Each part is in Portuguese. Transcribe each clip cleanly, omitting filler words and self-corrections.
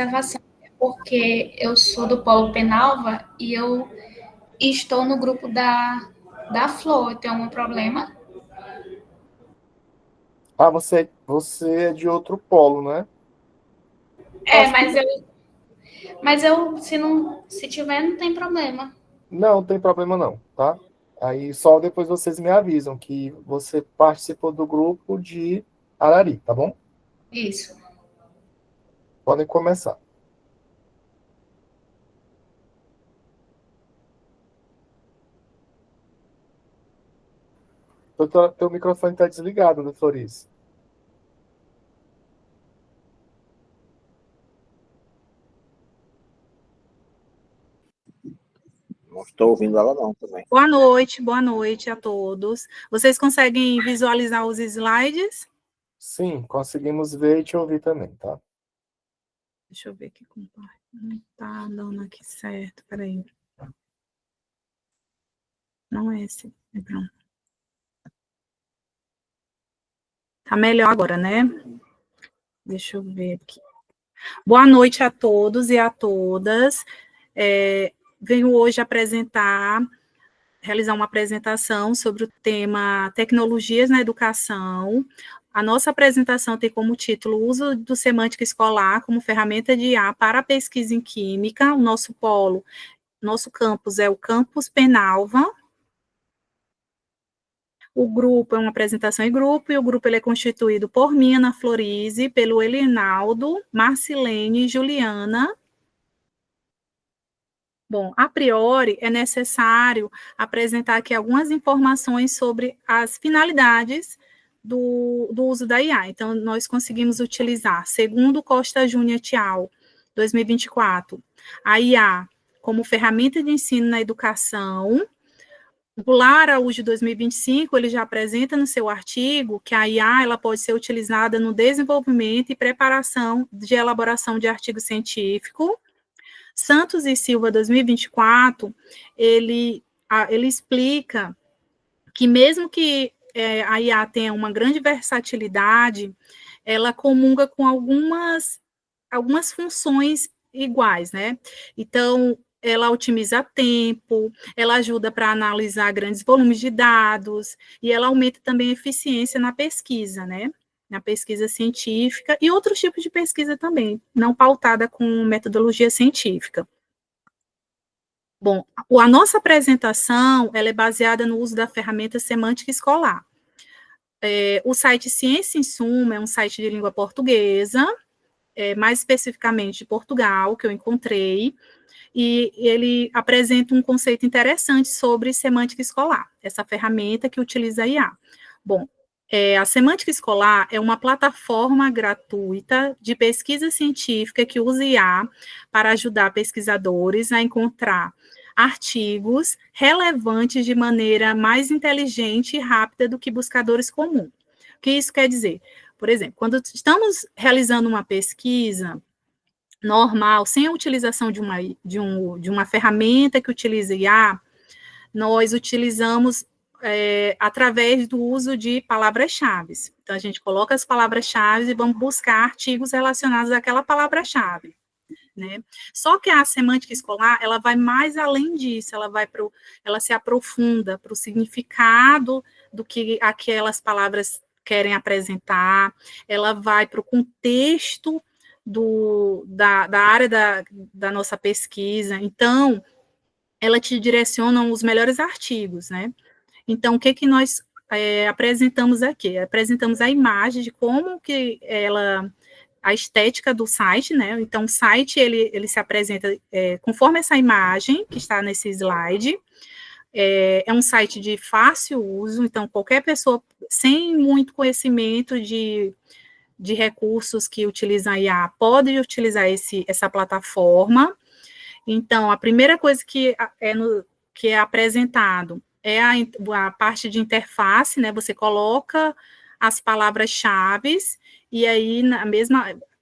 observação, porque eu sou do Polo Penalva e eu estou no grupo da Flor. Tem algum problema? Ah, você é de outro polo, né? É, Acho que se tiver, não tem problema. não tem problema não, tá? Aí só depois vocês me avisam que você participou do grupo de Arari, tá bom? Isso. Podem começar. Teu microfone está desligado, né, Florice? Não estou ouvindo ela não também. Boa noite a todos. Vocês conseguem visualizar os slides? Sim, conseguimos ver e te ouvir também, tá? Deixa eu ver aqui como não tá dando aqui certo, peraí. Não é esse, pronto. Tá melhor agora, né? Deixa eu ver aqui. Boa noite a todos e a todas. Venho hoje realizar uma apresentação sobre o tema Tecnologias na Educação. A nossa apresentação tem como título o uso do semântica escolar como ferramenta de IA para a pesquisa em química. O nosso campus é o Campus Penalva. O grupo é uma apresentação em grupo, e o grupo ele é constituído por mim, Ana Florize, pelo Elinaldo, Marcilene e Juliana. Bom, a priori, é necessário apresentar aqui algumas informações sobre as finalidades do uso da IA. Então, nós conseguimos utilizar, segundo Costa Júnior et al., 2024, a IA como ferramenta de ensino na educação. O Lara Araújo, 2025, ele já apresenta no seu artigo que a IA ela pode ser utilizada no desenvolvimento e preparação de elaboração de artigo científico. Santos e Silva, 2024, ele explica que mesmo que a IA tenha uma grande versatilidade, ela comunga com algumas funções iguais, né? Então, ela otimiza tempo, ela ajuda para analisar grandes volumes de dados, e ela aumenta também a eficiência na pesquisa, né? Na pesquisa científica e outros tipos de pesquisa também, não pautada com metodologia científica. Bom, a nossa apresentação ela é baseada no uso da ferramenta semântica escolar. O site Ciência em Suma é um site de língua portuguesa, mais especificamente de Portugal, que eu encontrei, e ele apresenta um conceito interessante sobre semântica escolar, essa ferramenta que utiliza a IA. Bom, a semântica escolar é uma plataforma gratuita de pesquisa científica que usa IA para ajudar pesquisadores a encontrar artigos relevantes de maneira mais inteligente e rápida do que buscadores comuns. O que isso quer dizer? Por exemplo, quando estamos realizando uma pesquisa normal, sem a utilização de uma ferramenta que utiliza IA, nós utilizamos através do uso de palavras-chave. Então, a gente coloca as palavras-chave e vamos buscar artigos relacionados àquela palavra-chave. Né? Só que a semântica escolar, ela vai mais além disso, ela se aprofunda para o significado do que aquelas palavras querem apresentar, ela vai para o contexto da área da nossa pesquisa, então, ela te direciona os melhores artigos, né? Então, o que nós apresentamos aqui? Apresentamos a imagem de como que a estética do site, né? Então, o site, ele se apresenta conforme essa imagem que está nesse slide. É um site de fácil uso, então, qualquer pessoa sem muito conhecimento de recursos que utilizam a IA pode utilizar essa plataforma. Então, a primeira coisa que é apresentado é a parte de interface, né? Você coloca as palavras-chave e aí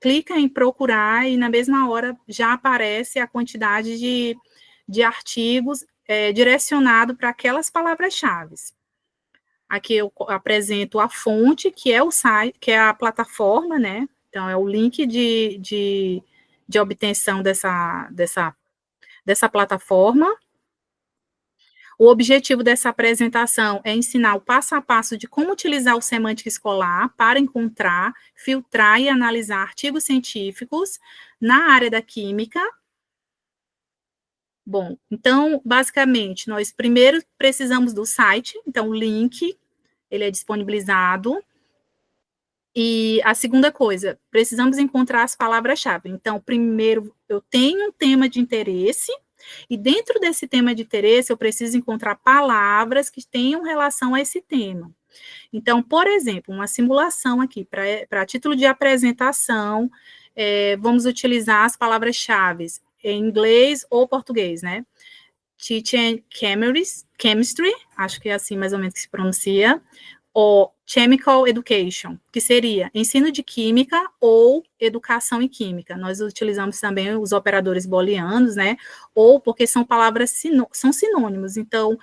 clica em procurar e na mesma hora já aparece a quantidade de artigos direcionado para aquelas palavras-chave. Aqui eu apresento a fonte, que é o site, que é a plataforma, né? Então, é o link de de obtenção dessa plataforma. O objetivo dessa apresentação é ensinar o passo a passo de como utilizar o Semântica Escolar para encontrar, filtrar e analisar artigos científicos na área da química. Bom, então, basicamente, nós primeiro precisamos do site, então o link, ele é disponibilizado. E a segunda coisa, precisamos encontrar as palavras-chave. Então, primeiro, eu tenho um tema de interesse, e dentro desse tema de interesse, eu preciso encontrar palavras que tenham relação a esse tema. Então, por exemplo, uma simulação aqui, para título de apresentação, vamos utilizar as palavras-chave em inglês ou português, né? Teaching Chemistry, acho que é assim mais ou menos que se pronuncia, ou Chemical Education, que seria ensino de química ou educação em química. Nós utilizamos também os operadores booleanos, né, ou porque são palavras, são sinônimos, então,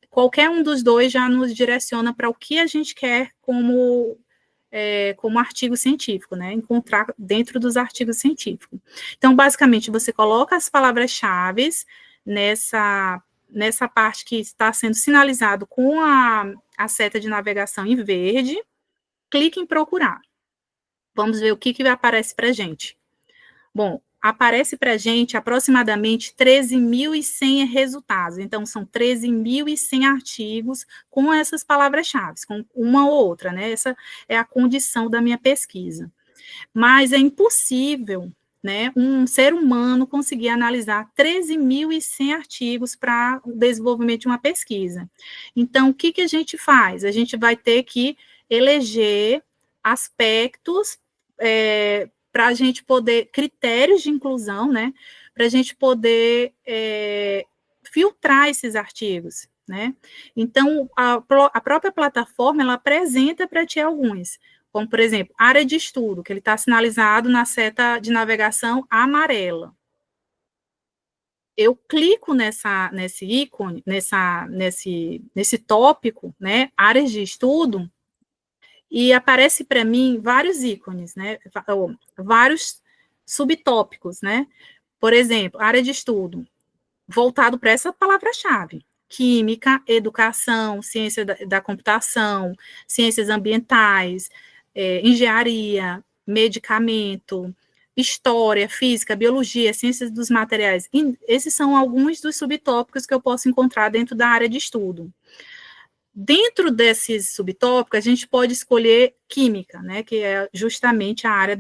qualquer um dos dois já nos direciona para o que a gente quer como artigo científico, né, encontrar dentro dos artigos científicos. Então, basicamente, você coloca as palavras-chave nessa parte que está sendo sinalizado com a seta de navegação em verde, clique em procurar. Vamos ver o que aparece para a gente. Bom, aparece para a gente aproximadamente 13.100 resultados. Então, são 13.100 artigos com essas palavras-chave, com uma ou outra, né? Essa é a condição da minha pesquisa. Mas é impossível, né, um ser humano conseguir analisar 13.100 artigos para o desenvolvimento de uma pesquisa. Então, o que a gente faz? A gente vai ter que eleger aspectos para a gente poder, critérios de inclusão, né, para a gente poder filtrar esses artigos, né. Então, a própria plataforma, ela apresenta para ti alguns, como, por exemplo, área de estudo, que ele está sinalizado na seta de navegação amarela. Eu clico nesse ícone, nesse tópico, né, áreas de estudo, e aparece para mim vários ícones, né, vários subtópicos, né. Por exemplo, área de estudo, voltado para essa palavra-chave. Química, educação, ciência da computação, ciências ambientais, engenharia, medicamento, história, física, biologia, ciências dos materiais. Esses são alguns dos subtópicos que eu posso encontrar dentro da área de estudo. Dentro desses subtópicos, a gente pode escolher química, né, que é justamente a área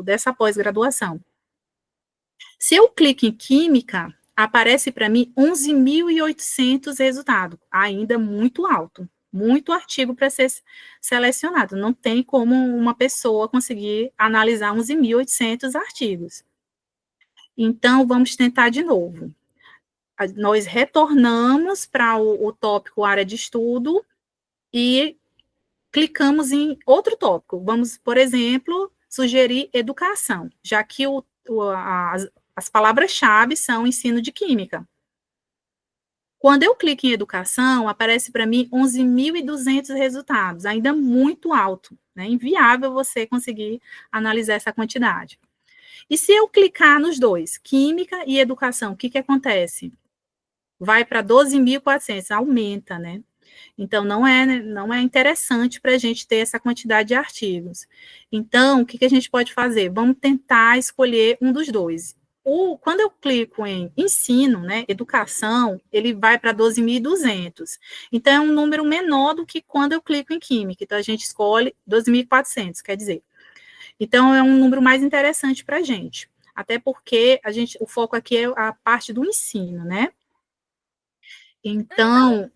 dessa pós-graduação. Se eu clico em química, aparece para mim 11.800 resultados, ainda muito alto. Muito artigo para ser selecionado. Não tem como uma pessoa conseguir analisar 11.800 artigos. Então, vamos tentar de novo. Nós retornamos para o tópico área de estudo e clicamos em outro tópico. Vamos, por exemplo, sugerir educação, já que as palavras-chave são ensino de química. Quando eu clico em educação, aparece para mim 11.200 resultados, ainda muito alto, né? Inviável você conseguir analisar essa quantidade. E se eu clicar nos dois, química e educação, o que acontece? Vai para 12.400, aumenta, né? Então, não é interessante para a gente ter essa quantidade de artigos. Então, o que a gente pode fazer? Vamos tentar escolher um dos dois. Quando eu clico em ensino, né, educação, ele vai para 12.200. Então, é um número menor do que quando eu clico em química. Então, a gente escolhe 12.400, quer dizer. Então, é um número mais interessante para a gente. Até porque o foco aqui é a parte do ensino, né? Então,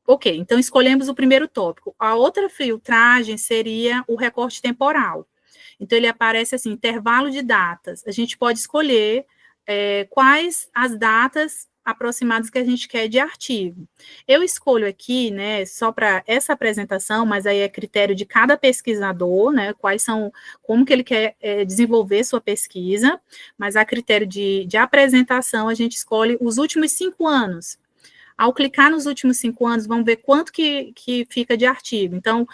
ok, então escolhemos o primeiro tópico. A outra filtragem seria o recorte temporal. Então, ele aparece assim, intervalo de datas. A gente pode escolher quais as datas aproximadas que a gente quer de artigo. Eu escolho aqui, né, só para essa apresentação, mas aí é critério de cada pesquisador, né, como que ele quer desenvolver sua pesquisa, mas a critério de apresentação, a gente escolhe os últimos 5 anos. Ao clicar nos últimos 5 anos, vamos ver quanto que fica de artigo. Então,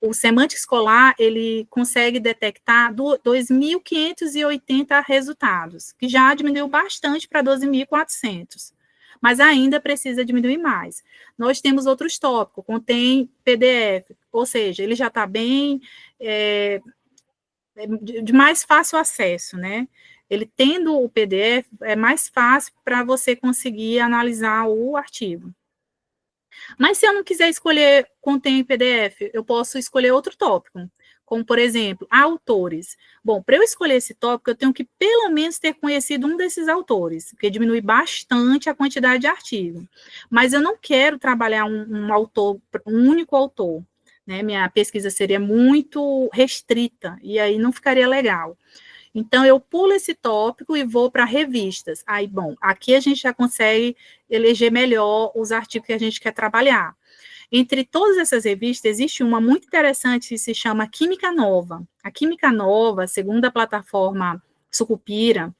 o Semântica Escolar, ele consegue detectar 2.580 resultados, que já diminuiu bastante para 12.400, mas ainda precisa diminuir mais. Nós temos outros tópicos, contém PDF, ou seja, ele já está bem, de mais fácil acesso, né? Ele tendo o PDF, é mais fácil para você conseguir analisar o artigo. Mas se eu não quiser escolher contém PDF, eu posso escolher outro tópico, como, por exemplo, autores. Bom, para eu escolher esse tópico, eu tenho que pelo menos ter conhecido um desses autores, porque diminui bastante a quantidade de artigo. Mas eu não quero trabalhar um único autor, né? Minha pesquisa seria muito restrita, e aí não ficaria legal. Então, eu pulo esse tópico e vou para revistas. Aí, bom, aqui a gente já consegue eleger melhor os artigos que a gente quer trabalhar. Entre todas essas revistas, existe uma muito interessante que se chama Química Nova. A Química Nova, segundo a plataforma Sucupira,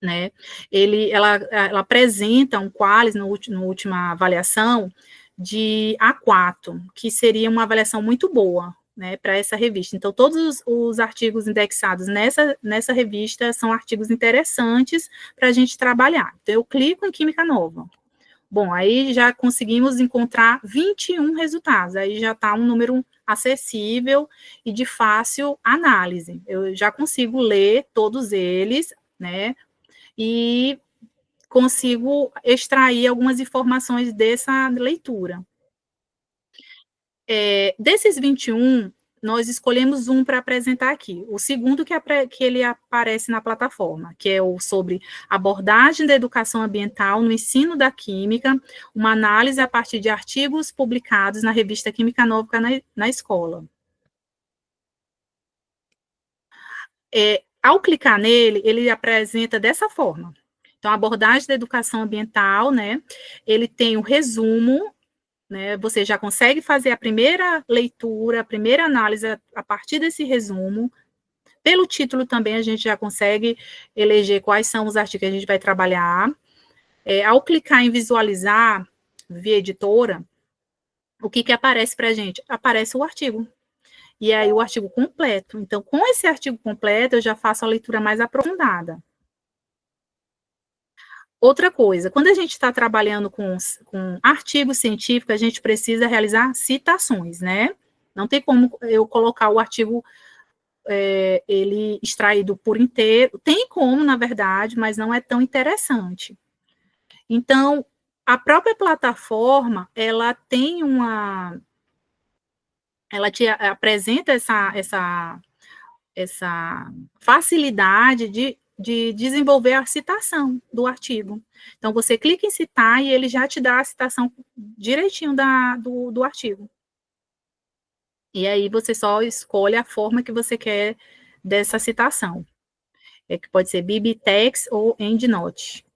né, ela apresenta um QALYS na última avaliação de A4, que seria uma avaliação muito boa, né, para essa revista. Então, todos os artigos indexados nessa revista são artigos interessantes para a gente trabalhar. Então, eu clico em Química Nova. Bom, aí já conseguimos encontrar 21 resultados, aí já está um número acessível e de fácil análise. Eu já consigo ler todos eles, né, e consigo extrair algumas informações dessa leitura. Desses 21, nós escolhemos um para apresentar aqui. O segundo que ele aparece na plataforma, que é o sobre abordagem da educação ambiental no ensino da química, uma análise a partir de artigos publicados na revista Química Nova na escola. Ao clicar nele, ele apresenta dessa forma. Então, a abordagem da educação ambiental, né, ele tem um resumo, né, você já consegue fazer a primeira leitura, a primeira análise a partir desse resumo. Pelo título também a gente já consegue eleger quais são os artigos que a gente vai trabalhar. Ao clicar em visualizar via editora, o que aparece para a gente? Aparece o artigo. E aí o artigo completo. Então, com esse artigo completo, eu já faço a leitura mais aprofundada. Outra coisa, quando a gente está trabalhando com artigo científico, a gente precisa realizar citações, né? Não tem como eu colocar o artigo, ele extraído por inteiro. Tem como, na verdade, mas não é tão interessante. Então, a própria plataforma, ela tem ela te apresenta essa facilidade de desenvolver a citação do artigo. Então, você clica em citar e ele já te dá a citação direitinho do artigo. E aí, você só escolhe a forma que você quer dessa citação. Que pode ser BibTeX ou EndNote.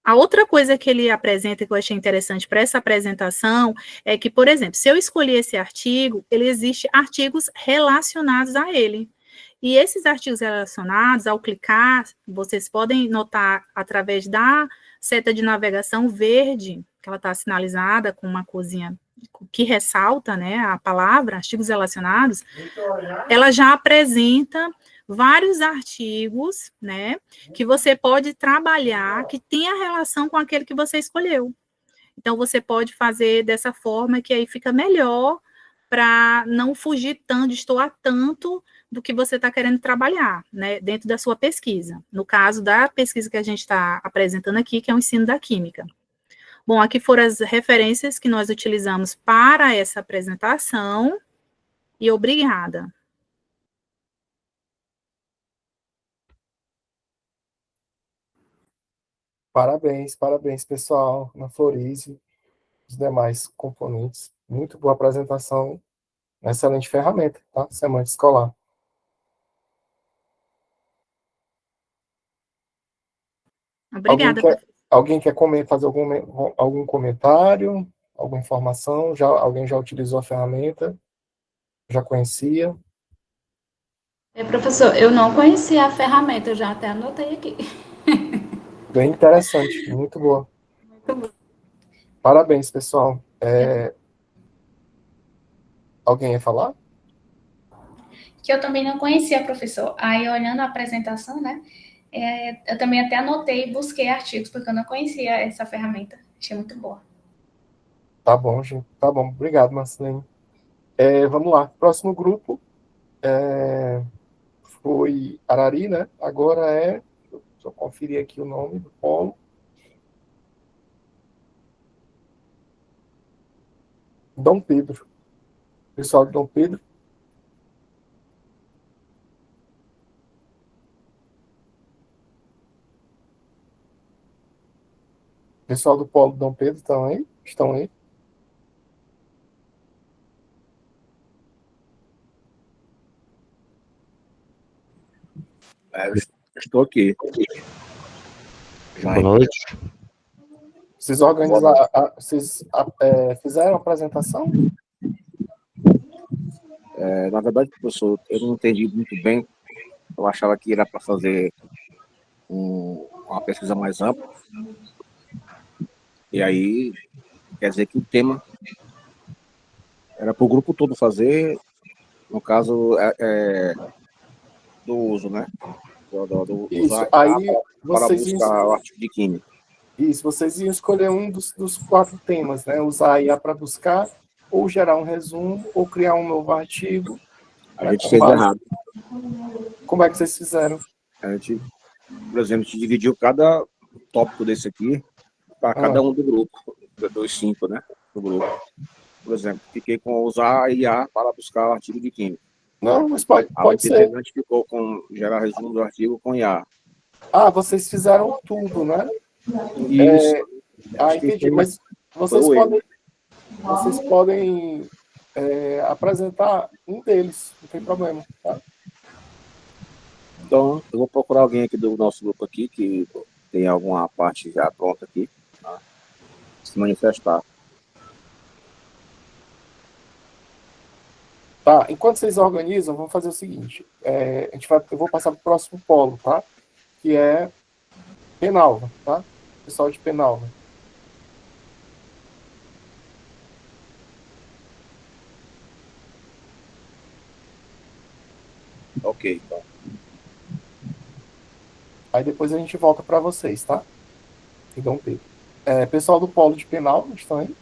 A outra coisa que ele apresenta, que eu achei interessante para essa apresentação, é que, por exemplo, se eu escolher esse artigo, ele existe artigos relacionados a ele. E esses artigos relacionados, ao clicar, vocês podem notar através da seta de navegação verde, que ela está sinalizada com uma corzinha que ressalta, né, a palavra, artigos relacionados, ela já apresenta vários artigos, né, que você pode trabalhar, que tem a relação com aquele que você escolheu. Então, você pode fazer dessa forma, que aí fica melhor, para não fugir tanto, destoar tanto do que você está querendo trabalhar, né, dentro da sua pesquisa. No caso da pesquisa que a gente está apresentando aqui, que é o ensino da química. Bom, aqui foram as referências que nós utilizamos para essa apresentação, e obrigada. Parabéns, parabéns, pessoal, na Florize, os demais componentes. Muito boa apresentação, uma excelente ferramenta, tá? Semântica Escolar. Obrigada. Alguém quer fazer algum comentário, alguma informação? Alguém já utilizou a ferramenta? Já conhecia? Professor, eu não conhecia a ferramenta, eu já até anotei aqui. Bem interessante, muito boa. Parabéns, pessoal. Alguém ia falar? Que eu também não conhecia, professor. Aí, olhando a apresentação, né, eu também até anotei e busquei artigos, porque eu não conhecia essa ferramenta. Achei muito boa. Tá bom, gente. Tá bom. Obrigado, Marceline. Vamos lá. Próximo grupo foi Arari, né? Agora deixa eu conferir aqui o nome do polo. Dom Pedro. Pessoal de Dom Pedro. Pessoal do polo de Dom Pedro estão aí? Estão aí? Eu estou aqui. Boa noite. Vocês organizaram, fizeram a apresentação? Na verdade, professor, eu não entendi muito bem. Eu achava que era para fazer uma pesquisa mais ampla. E aí, quer dizer que o tema era para o grupo todo fazer, no caso, do uso, né? Do Isso. usar Aí para vocês buscar o artigo de química. Isso, vocês iam escolher um dos 4 temas, né? Usar a IA para buscar, ou gerar um resumo, ou criar um novo artigo. A gente fez errado. Como é que vocês fizeram? A gente, por exemplo, a gente dividiu cada tópico desse aqui para cada um do grupo, dos 5, né? Do grupo. Por exemplo, fiquei com usar a IA para buscar o artigo de química. Não, mas pode ser. A gente ficou com gerar resumo do artigo com IA. Vocês fizeram tudo, né? Isso. Entendi. Mas vocês podem apresentar um deles, não tem problema, tá? Então, eu vou procurar alguém aqui do nosso grupo aqui que tem alguma parte já pronta aqui, tá? Se manifestar. Tá, enquanto vocês organizam, vamos fazer o seguinte. Eu vou passar para o próximo polo, tá? Que é Penalva, tá? Pessoal de Penalva. Ok, então. Aí depois a gente volta para vocês, tá? E Dom Pedro. Pessoal do polo de Penalva, estão aí?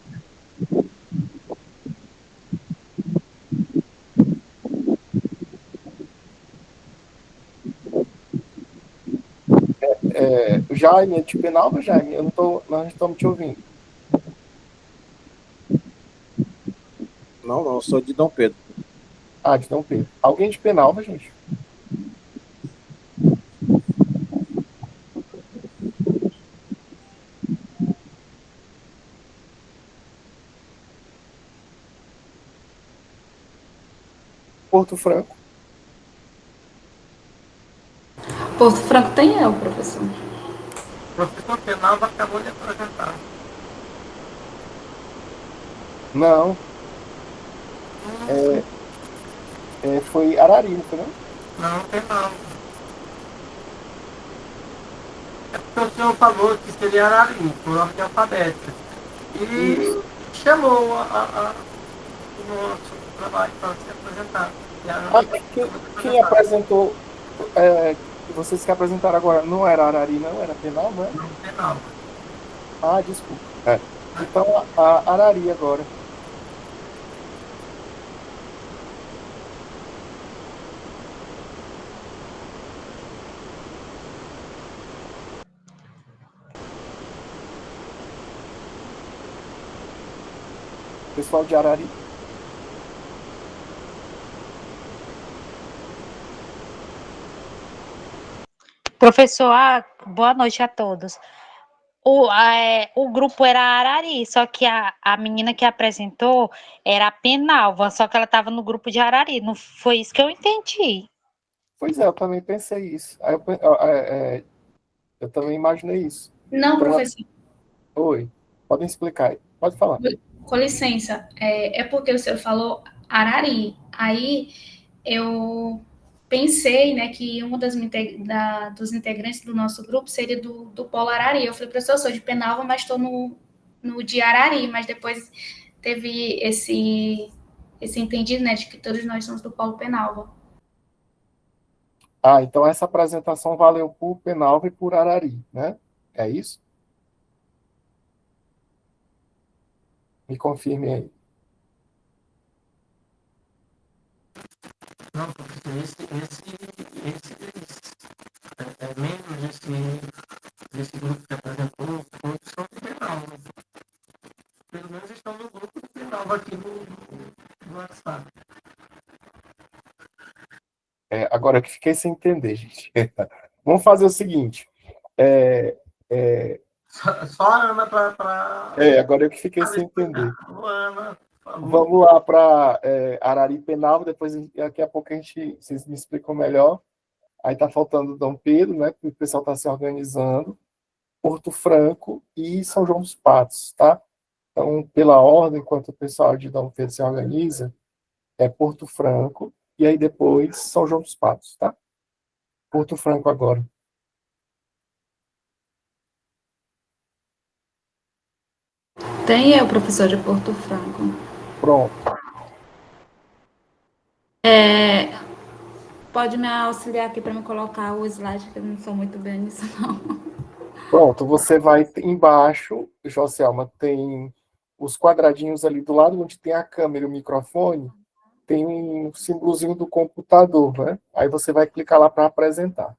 O Jaime é de Penalva, Jaime? Nós não estamos te ouvindo. Não, eu sou de Dom Pedro. De Dom Pedro. Alguém de Penalva, gente? Porto Franco. Porto Franco tem eu, professor. O professor Penalva acabou de apresentar. Não. Foi Arari, não foi não? Não, Penalva. É porque o senhor falou que seria Arari, por ordem alfabética. E chamou o nosso trabalho para se apresentar. Quem apresentou, vocês que apresentaram agora, não era Arari, não? Era Penalva, né? Não, Penalva. Desculpa. Então, a Arari agora. Pessoal de Arari. Professor, boa noite a todos. O grupo era Arari, só que a menina que apresentou era a Penalva, só que ela estava no grupo de Arari. Não foi isso que eu entendi. Pois eu também pensei isso. Eu também imaginei isso. Não, professor. Oi, podem explicar aí. Pode falar. Com licença, porque o senhor falou Arari. Aí eu pensei, né, que uma dos integrantes do nosso grupo seria do Polo Arari. Eu falei, professor, eu sou de Penalva, mas estou no de Arari, mas depois teve esse entendido, né, de que todos nós somos do Polo Penalva. Ah, então essa apresentação valeu por Penalva e por Arari, né? É isso? Me confirme aí. Não, professor, membros desse grupo que apresentou, todos são de Penalva. Pelo menos estão no grupo de Penalva aqui no WhatsApp. Agora eu que fiquei sem entender, gente. Vamos fazer o seguinte. Só a Ana para. Agora eu que fiquei sem entender. Ana, por favor. Vamos lá para Arari e Penalva, depois daqui a pouco vocês me explicam melhor. Aí tá faltando Dom Pedro, né? Porque o pessoal está se organizando. Porto Franco e São João dos Patos, tá? Então, pela ordem, enquanto o pessoal de Dom Pedro se organiza, é Porto Franco e aí depois São João dos Patos, tá? Porto Franco agora. Tem eu, professor de Porto Franco. Pronto. Pode me auxiliar aqui para me colocar o slide, que eu não sou muito bem nisso, não. Pronto, você vai embaixo, Joselma, tem os quadradinhos ali do lado, onde tem a câmera e o microfone, tem um símbolozinho do computador, né? Aí você vai clicar lá para apresentar.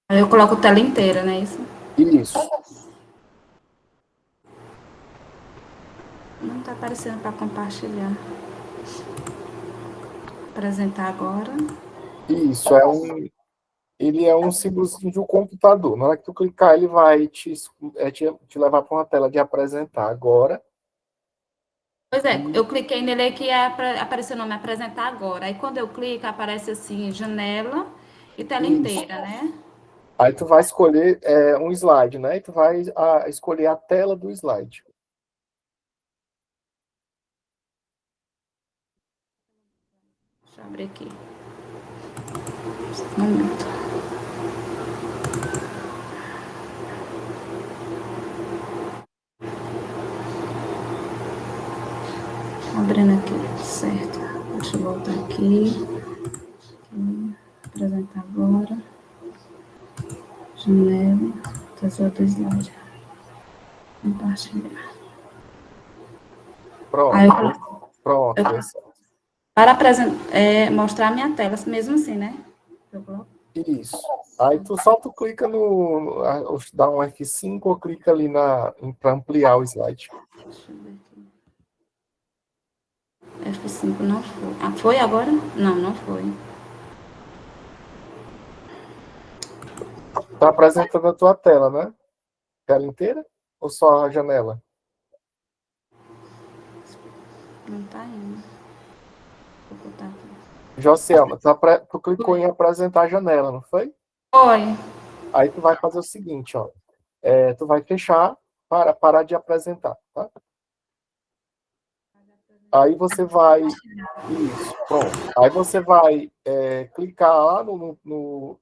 Aí eu coloco a tela inteira, não é isso? Isso. Não está aparecendo para compartilhar. Apresentar agora. Isso, ele é um símbolozinho de um computador. Na hora que tu clicar, ele vai te levar para uma tela de apresentar agora. Pois é, eu cliquei nele aqui, apareceu o nome apresentar agora. Aí quando eu clico, aparece assim, janela e tela inteira, né? Aí tu vai escolher um slide, né? E tu vai escolher a tela do slide. Deixa eu abrir aqui. Um momento. Abrindo aqui, certo. Deixa eu voltar aqui. Apresentar agora. Janela. Tesouro do slide. Compartilhar. Pronto. Aí Pronto. para mostrar a minha tela, mesmo assim, né? Eu coloco. Isso. Aí tu clica dá um F5 ou clica ali para ampliar o slide. Deixa eu ver aqui. F5 não foi. Ah, foi agora? Não, não foi. Tá apresentando a tua tela, né? Tela inteira? Ou só a janela? Não tá indo. Vou botar aqui. Joselma, tu clicou em apresentar a janela, não foi? Foi. Aí tu vai fazer o seguinte, ó. Tu vai fechar para parar de apresentar, tá? Aí você vai... Isso, pronto. Aí você vai clicar lá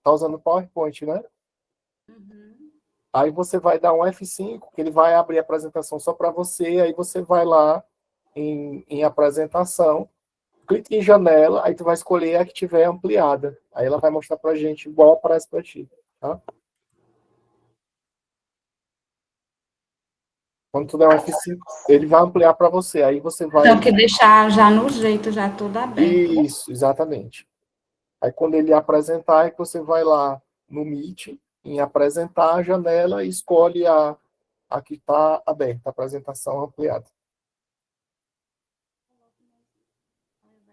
tá usando o PowerPoint, né? Uhum. Aí você vai dar um F5, que ele vai abrir a apresentação só para você, aí você vai lá em apresentação, clique em janela, aí tu vai escolher a que tiver ampliada. Aí ela vai mostrar pra gente igual aparece para ti, tá? Quando tu der um F5, ele vai ampliar para você, aí você vai... Então, que deixar já no jeito, já tudo aberto. Isso, exatamente. Aí quando ele apresentar, é que você vai lá no Meet, em apresentar a janela e escolhe a que está aberta, a apresentação ampliada.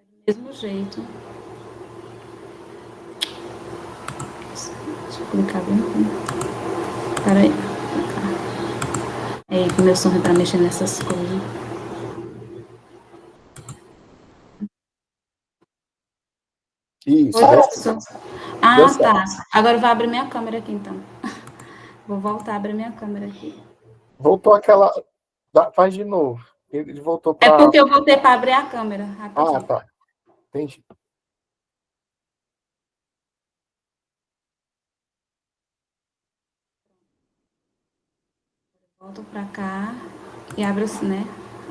Do mesmo jeito. Deixa eu clicar bem aqui. Peraí. É, meu som é para mexer nessas coisas. Isso. Ah, tá. Agora eu vou abrir minha câmera aqui, então. Vou voltar a abrir minha câmera aqui. Voltou aquela... Faz de novo. Ele voltou É para... porque eu voltei para abrir a câmera. Rapidinho. Ah, tá. Entendi. Volto para cá e abro assim, né?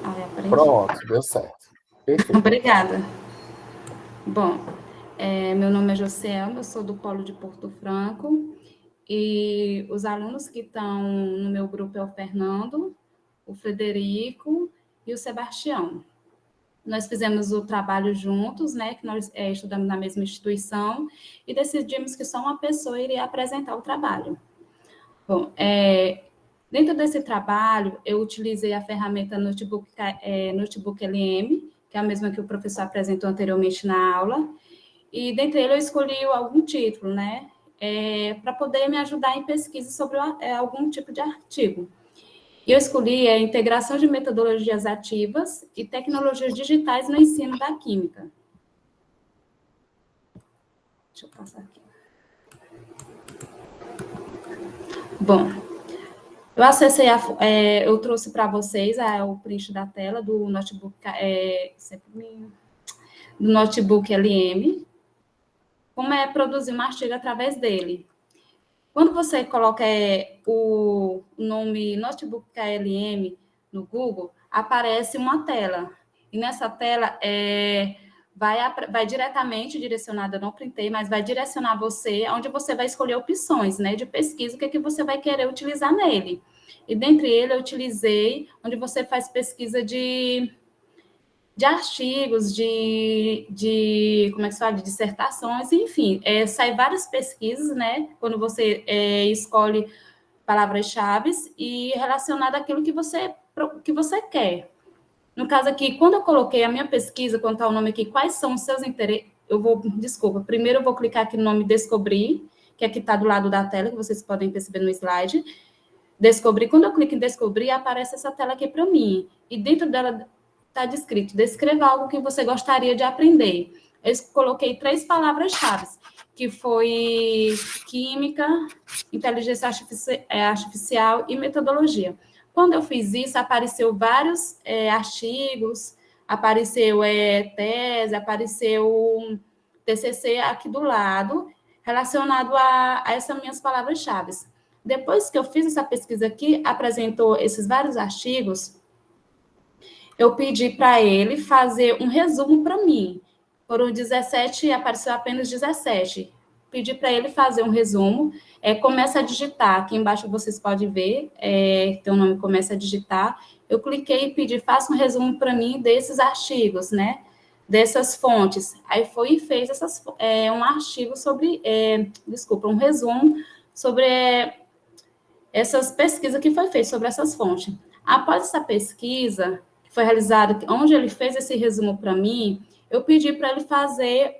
Aí aprendi. Pronto, deu certo. Perfeito. Obrigada. Bom, meu nome é Josielma, eu sou do Polo de Porto Franco, e os alunos que estão no meu grupo é o Fernando, o Frederico e o Sebastião. Nós fizemos o trabalho juntos, né, que nós estudamos na mesma instituição, e decidimos que só uma pessoa iria apresentar o trabalho. Bom, dentro desse trabalho, eu utilizei a ferramenta Notebook LM, que é a mesma que o professor apresentou anteriormente na aula, e dentre ele eu escolhi algum título, né, para poder me ajudar em pesquisa sobre algum tipo de artigo. E eu escolhi a integração de metodologias ativas e tecnologias digitais no ensino da química. Deixa eu passar aqui. Bom, eu acessei, eu trouxe para vocês o print da tela do notebook LM, como é produzir um artigo através dele. Quando você coloca o nome Notebook KLM no Google, aparece uma tela. E nessa tela vai diretamente direcionada, eu não printei, mas vai direcionar você, onde você vai escolher opções, né, de pesquisa, o que você vai querer utilizar nele. E dentre ele eu utilizei onde você faz pesquisa de artigos, como é que se fala, de dissertações, enfim, sai várias pesquisas, né, quando você escolhe palavras-chave e relacionado àquilo que você quer. No caso aqui, quando eu coloquei a minha pesquisa, quando está o nome aqui, quais são os seus interesses, primeiro eu vou clicar aqui no nome Descobrir, que aqui está do lado da tela, que vocês podem perceber no slide. Descobrir, quando eu clico em Descobrir, aparece essa tela aqui para mim, e dentro dela está descrito, descreva algo que você gostaria de aprender. Eu coloquei 3 palavras-chave, que foi química, inteligência artificial e metodologia. Quando eu fiz isso, apareceu vários artigos, apareceu tese, apareceu TCC aqui do lado, relacionado a essas minhas palavras-chave. Depois que eu fiz essa pesquisa aqui, apresentou esses vários artigos, eu pedi para ele fazer um resumo para mim. Foram 17, apareceu apenas 17. Pedi para ele fazer um resumo. Começa a digitar. Aqui embaixo vocês podem ver, tem o nome Começa a Digitar. Eu cliquei e pedi, faça um resumo para mim desses artigos, né? Dessas fontes. Aí foi e fez um artigo sobre, um resumo sobre essas pesquisas que foi feita sobre essas fontes. Após essa pesquisa, foi realizado, onde ele fez esse resumo para mim, eu pedi para ele fazer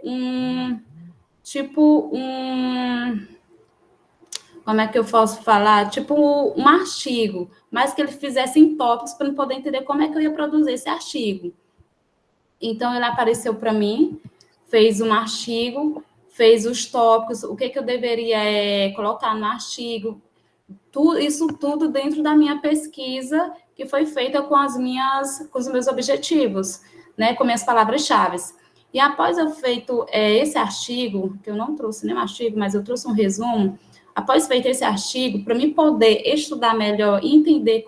como é que eu posso falar? Tipo um artigo, mas que ele fizesse em tópicos para eu poder entender como é que eu ia produzir esse artigo. Então, ele apareceu para mim, fez um artigo, fez os tópicos, o que eu deveria colocar no artigo, isso tudo dentro da minha pesquisa, que foi feita com os meus objetivos, né, com minhas palavras-chave. E após eu feito esse artigo, que eu não trouxe nenhum artigo, mas eu trouxe um resumo, após feito esse artigo, para mim poder estudar melhor e entender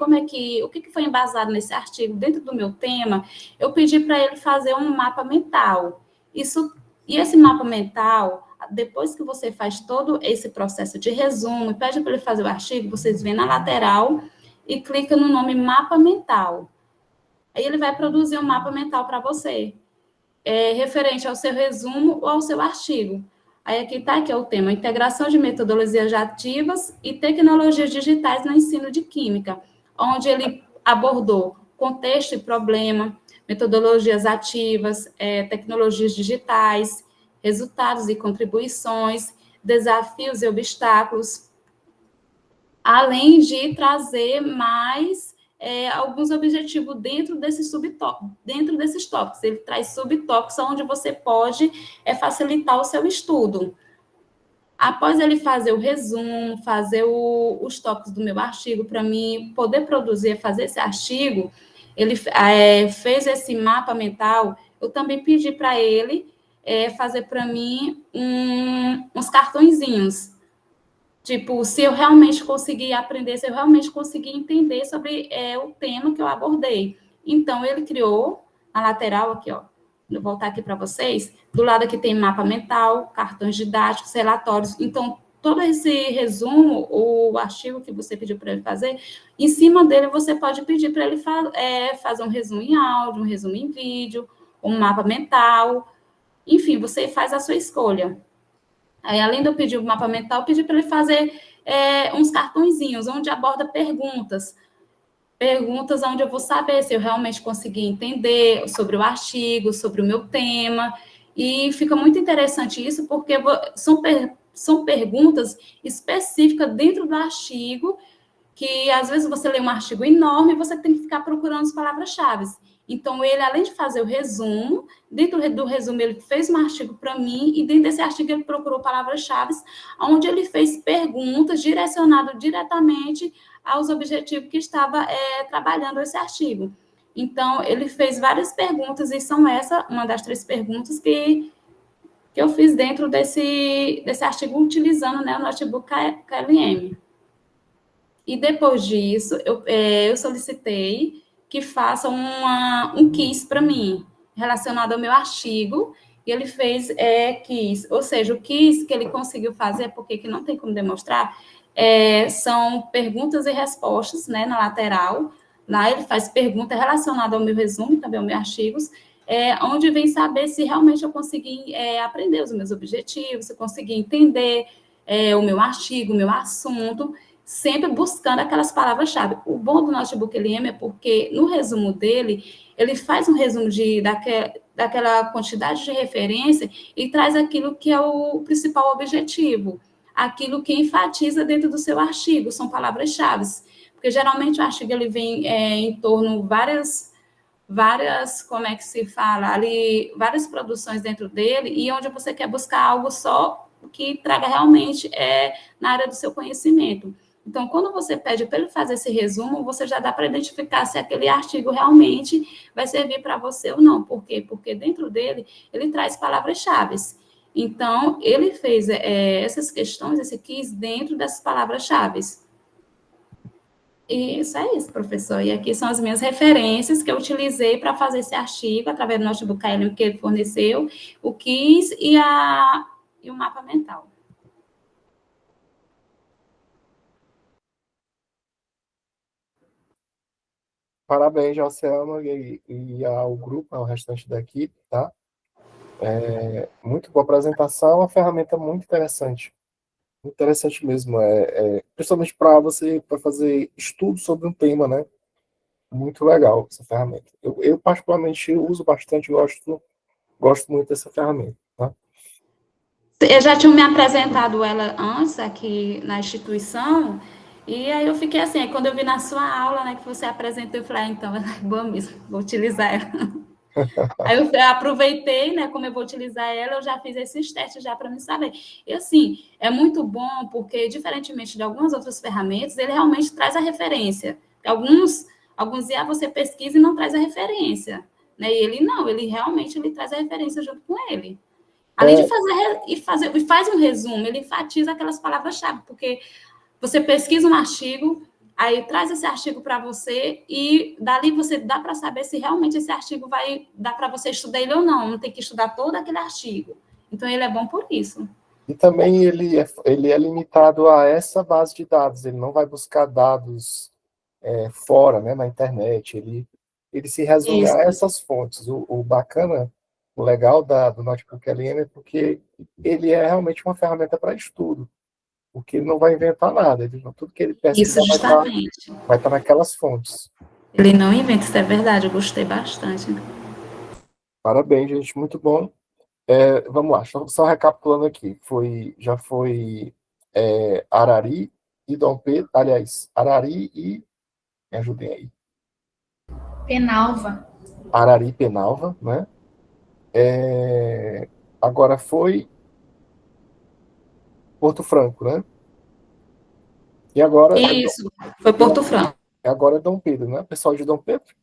o que foi embasado nesse artigo dentro do meu tema, eu pedi para ele fazer um mapa mental. E esse mapa mental, depois que você faz todo esse processo de resumo e pede para ele fazer o artigo, vocês vêm na lateral e clica no nome mapa mental. Aí ele vai produzir um mapa mental para você, referente ao seu resumo ou ao seu artigo. Aí aqui está que é o tema, integração de metodologias ativas e tecnologias digitais no ensino de química, onde ele abordou contexto e problema, metodologias ativas, tecnologias digitais, resultados e contribuições, desafios e obstáculos, além de trazer mais alguns objetivos dentro desses tópicos. Ele traz subtópicos onde você pode facilitar o seu estudo. Após ele fazer o resumo, fazer os tópicos do meu artigo, para mim poder produzir, fazer esse artigo, ele fez esse mapa mental. Eu também pedi para ele fazer para mim uns cartõezinhos. Tipo, se eu realmente conseguir aprender, se eu realmente conseguir entender sobre o tema que eu abordei. Então, ele criou na lateral aqui, ó. Vou voltar aqui para vocês. Do lado aqui tem mapa mental, cartões didáticos, relatórios. Então, todo esse resumo, o artigo que você pediu para ele fazer, em cima dele você pode pedir para ele fazer um resumo em áudio, um resumo em vídeo, um mapa mental. Enfim, você faz a sua escolha. Aí, além de eu pedir o mapa mental, eu pedi para ele fazer uns cartõezinhos, onde aborda perguntas onde eu vou saber se eu realmente consegui entender sobre o artigo, sobre o meu tema, e fica muito interessante isso, porque são perguntas específicas dentro do artigo, que às vezes você lê um artigo enorme e você tem que ficar procurando as palavras-chave. Então, ele, além de fazer o resumo, dentro do resumo ele fez um artigo para mim, e dentro desse artigo ele procurou palavras-chave, onde ele fez perguntas direcionadas diretamente aos objetivos que estava trabalhando esse artigo. Então, ele fez várias perguntas, e são essa uma das 3 perguntas que eu fiz dentro desse artigo, utilizando, né, o Notebook KLM. E depois disso, eu solicitei que faça um quiz para mim, relacionado ao meu artigo, e ele fez quiz. Ou seja, o quiz que ele conseguiu fazer, porque que não tem como demonstrar, são perguntas e respostas, né, na lateral. Lá ele faz pergunta relacionada ao meu resumo, também aos meus artigos, onde vem saber se realmente eu consegui aprender os meus objetivos, se eu consegui entender o meu artigo, o meu assunto, sempre buscando aquelas palavras-chave. O bom do Notebook LM é porque, no resumo dele, ele faz um resumo daquela quantidade de referência e traz aquilo que é o principal objetivo, aquilo que enfatiza dentro do seu artigo, são palavras-chave. Porque, geralmente, o artigo ele vem em torno várias, como é que se fala, ali, várias produções dentro dele, e onde você quer buscar algo só que traga realmente na área do seu conhecimento. Então, quando você pede para ele fazer esse resumo, você já dá para identificar se aquele artigo realmente vai servir para você ou não. Por quê? Porque dentro dele, ele traz palavras-chave. Então, ele fez essas questões, esse quiz, dentro dessas palavras-chave. E isso é isso, professor. E aqui são as minhas referências que eu utilizei para fazer esse artigo, através do Notebook KLM que ele forneceu, o quiz e o mapa mental. Parabéns, Jocelyn, e ao grupo, ao restante da equipe, tá? Muito boa apresentação, uma ferramenta muito interessante. Muito interessante mesmo, principalmente para você fazer estudo sobre um tema, né? Muito legal essa ferramenta. Eu particularmente uso bastante, gosto muito dessa ferramenta, tá? Eu já tinha me apresentado ela antes aqui na instituição, e aí eu fiquei assim, aí quando eu vi na sua aula, né, que você apresentou, eu falei, então, ela é boa mesmo, vou utilizar ela. Aí eu aproveitei, né, como eu vou utilizar ela, eu já fiz esses testes já para me saber. E assim, é muito bom, porque diferentemente de algumas outras ferramentas, ele realmente traz a referência. Alguns IA você pesquisa e não traz a referência, né, e ele não, ele realmente traz a referência junto com ele. Além de faz um resumo, ele enfatiza aquelas palavras-chave, porque você pesquisa um artigo, aí traz esse artigo para você, e dali você dá para saber se realmente esse artigo vai dar para você estudar ele ou não. Não tem que estudar todo aquele artigo. Então, ele é bom por isso. E também ele é limitado a essa base de dados, ele não vai buscar dados fora, né, na internet, ele se resume Isso. a essas fontes. O bacana, o legal do Notebook LM é porque ele é realmente uma ferramenta para estudo, porque ele não vai inventar nada, tudo que ele pesquisa Isso, justamente. vai estar naquelas fontes. Ele não inventa, isso é verdade, eu gostei bastante. Parabéns, gente, muito bom. Vamos lá, só recapitulando aqui, já foi Arari e Dom Pedro, aliás, Arari e, me ajudem aí. Penalva. Arari e Penalva, né? Agora foi Porto Franco, né? E agora... Isso, foi Porto Franco. Agora é Dom Pedro, né? Pessoal de Dom Pedro?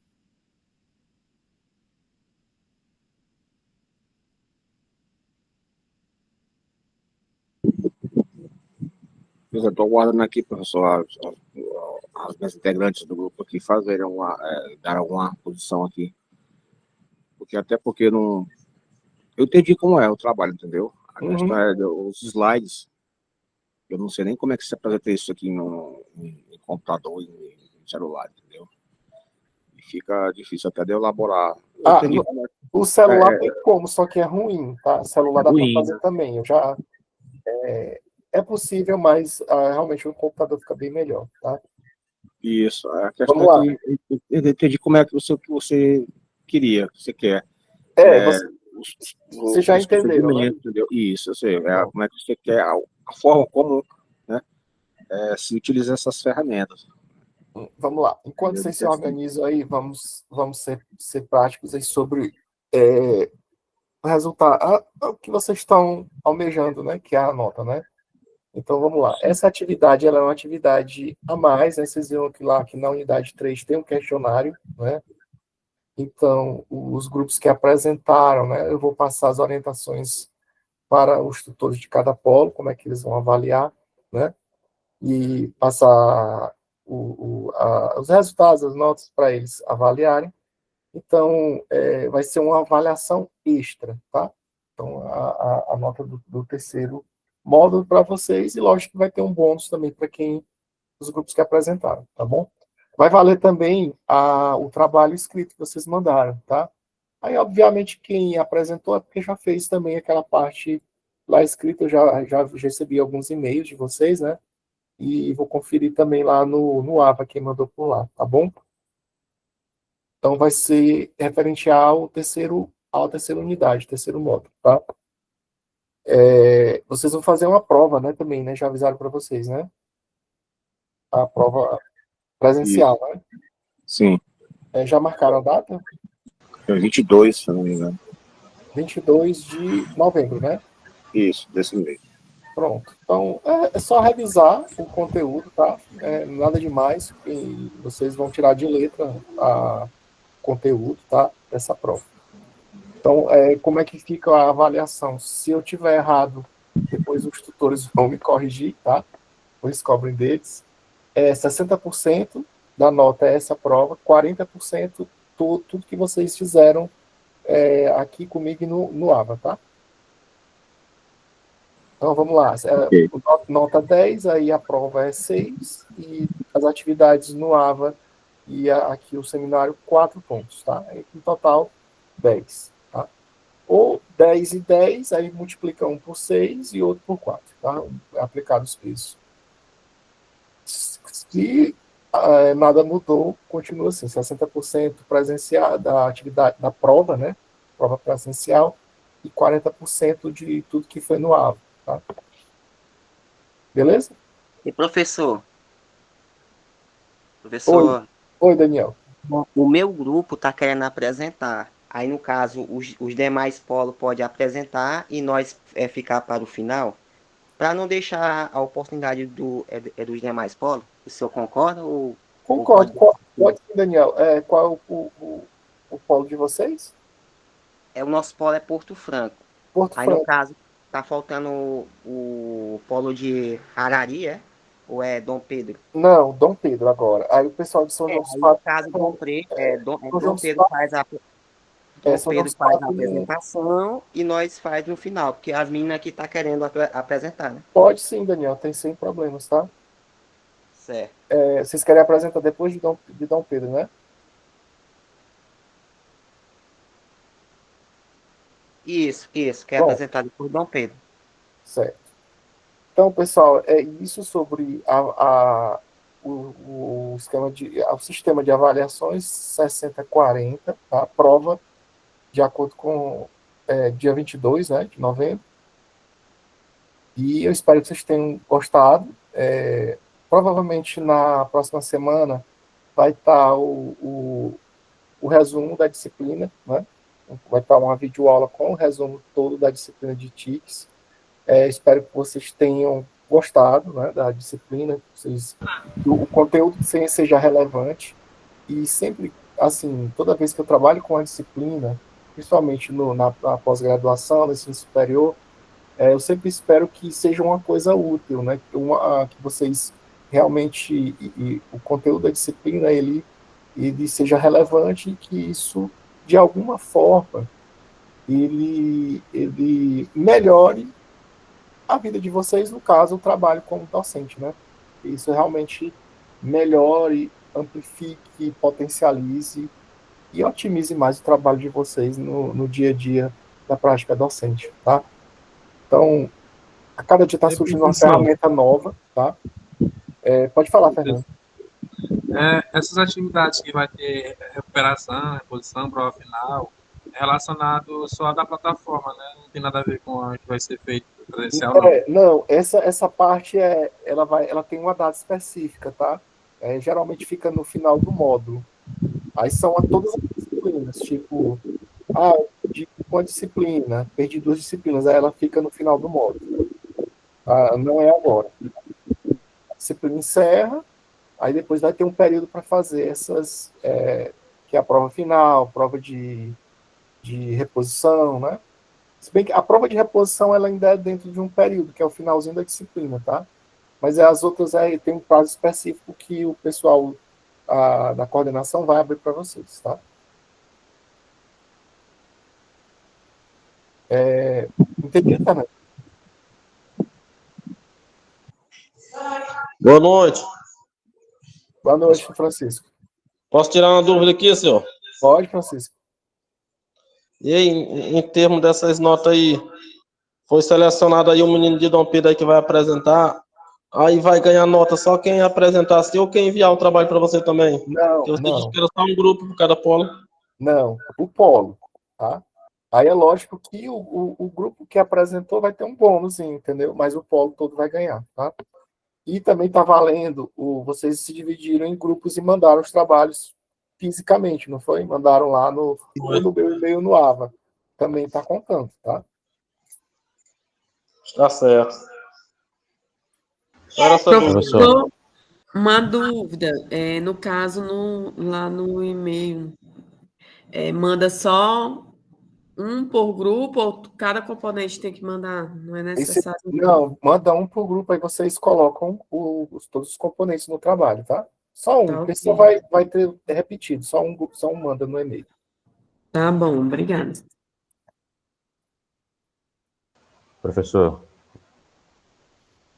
Eu estou aguardando aqui, professor, as minhas integrantes do grupo aqui fazerem dar alguma posição aqui. Porque não... Eu entendi como é o trabalho, entendeu? A questão é os slides. Eu não sei nem como é que se apresenta isso aqui em computador, em celular, entendeu? E fica difícil até de elaborar. O celular tem como, só que é ruim, tá? O celular dá para fazer né? também. É possível, mas realmente o computador fica bem melhor, tá? Isso. A questão é que eu entendi como é que você queria, que você quer. Você já entendeu, né? Entendeu? Isso, eu sei. Como é que você quer, a forma como, né, se utiliza essas ferramentas. Vamos lá. Enquanto vocês se organizam aí, vamos ser práticos aí sobre o resultado, o que vocês estão almejando, né? Que é a nota, né? Então, vamos lá. Essa atividade, ela é uma atividade a mais, né? Vocês viram que lá, que na unidade 3 tem um questionário, né? Então, os grupos que apresentaram, né? Eu vou passar as orientações para os tutores de cada polo, como é que eles vão avaliar, né? E passar os resultados, as notas para eles avaliarem. Então, vai ser uma avaliação extra, tá? Então, a nota do terceiro módulo para vocês, e lógico que vai ter um bônus também para os grupos que apresentaram, tá bom? Vai valer também o trabalho escrito que vocês mandaram, tá? Aí, obviamente, quem apresentou é porque já fez também aquela parte lá escrita. Eu já recebi alguns e-mails de vocês, né? E vou conferir também lá no AVA, quem mandou por lá, tá bom? Então, vai ser referente à terceira unidade, terceiro módulo, tá? Vocês vão fazer uma prova, né, também, né? Já avisaram para vocês, né? A prova presencial, né? Sim. Já marcaram a data? É 22, se não me engano. 22 de novembro, né? Isso, desse mês. Pronto. Então, é só revisar o conteúdo, tá? Nada demais. E vocês vão tirar de letra o conteúdo, tá? Dessa prova. Então, como é que fica a avaliação? Se eu tiver errado, depois os tutores vão me corrigir, tá? Vocês cobrem deles. 60% da nota é essa prova, 40% tudo que vocês fizeram aqui comigo no AVA, tá? Então, vamos lá. Nota 10, aí a prova é 6, e as atividades no AVA e aqui o seminário, 4 pontos, tá? Em total, 10, tá? Ou 10 e 10, aí multiplica um por 6 e outro por 4, tá? Aplicado os pesos. Se nada mudou, continua assim, 60% presencial da atividade, da prova, né? Prova presencial, e 40% de tudo que foi no AVA, tá? Beleza? E professor? Oi, Daniel. O meu grupo está querendo apresentar. Aí, no caso, os demais polos podem apresentar e nós ficar para o final, para não deixar a oportunidade dos demais polos. O senhor concorda? Concordo. Pode sim, Daniel. Qual é o polo de vocês? O nosso polo é Porto Franco. No caso, tá faltando o polo de Arari, ou é Dom Pedro? Não, Dom Pedro agora. Aí o pessoal de São João dos Patos... No caso, Dom Pedro faz a apresentação e nós faz no final, porque as meninas aqui tá querendo apresentar, né? Pode sim, Daniel, tem sem problemas, tá? Certo. Vocês querem apresentar depois de Dom Pedro, né? Isso, quer apresentar depois de Dom Pedro. Certo. Então, pessoal, é isso sobre o sistema de avaliações 60-40, tá? Prova de acordo com dia 22, né, de novembro. E eu espero que vocês tenham gostado. Provavelmente na próxima semana vai estar o resumo da disciplina, né? Vai estar uma videoaula com o resumo todo da disciplina de TICS. Espero que vocês tenham gostado, né, da disciplina, o conteúdo seja relevante. E sempre, assim, toda vez que eu trabalho com a disciplina, principalmente na pós-graduação, no ensino superior, eu sempre espero que seja uma coisa útil, né? Que vocês realmente, o conteúdo da disciplina, ele seja relevante e que isso, de alguma forma, ele melhore a vida de vocês, no caso, o trabalho como docente, né? Isso realmente melhore, amplifique, potencialize e otimize mais o trabalho de vocês no dia a dia da prática docente, tá? Então, a cada dia está surgindo uma ferramenta nova, tá? Pode falar, Fernando. Essas atividades que vai ter recuperação, reposição, prova final, é relacionado só da plataforma, né? Não tem nada a ver com o que vai ser feito presencial, não. Não, essa parte ela tem uma data específica, tá? Geralmente fica no final do módulo. Aí são todas as disciplinas, tipo, uma disciplina, perdi 2 disciplinas, aí ela fica no final do módulo. Não é agora. A disciplina encerra, aí depois vai ter um período para fazer essas, que é a prova final, prova de reposição, né? Se bem que a prova de reposição ela ainda é dentro de um período, que é o finalzinho da disciplina, tá? Mas as outras tem um prazo específico que o pessoal da coordenação vai abrir para vocês, tá? Entendi, Fernando? Boa noite. Boa noite, Francisco. Posso tirar uma dúvida aqui, senhor? Pode, Francisco. E aí, em termos dessas notas aí, foi selecionado aí um menino de Dom Pedro aí que vai apresentar, aí vai ganhar nota só quem apresentar assim ou quem enviar o trabalho para você também? Não, você disse que era só um grupo por cada polo? Não, o polo, tá? Aí é lógico que o grupo que apresentou vai ter um bônus, entendeu? Mas o polo todo vai ganhar, tá? E também está valendo, vocês se dividiram em grupos e mandaram os trabalhos fisicamente, não foi? Mandaram lá no meu e-mail no AVA. Também está contando, tá? Tá certo. Professor, uma dúvida. No caso, lá no e-mail, manda só um por grupo ou cada componente tem que mandar? Não é necessário? Não, manda um por grupo, aí vocês colocam todos os componentes no trabalho, tá? Só um, tá, porque okay. senão vai ter repetido, só um manda no e-mail. Tá bom, obrigada. Professor.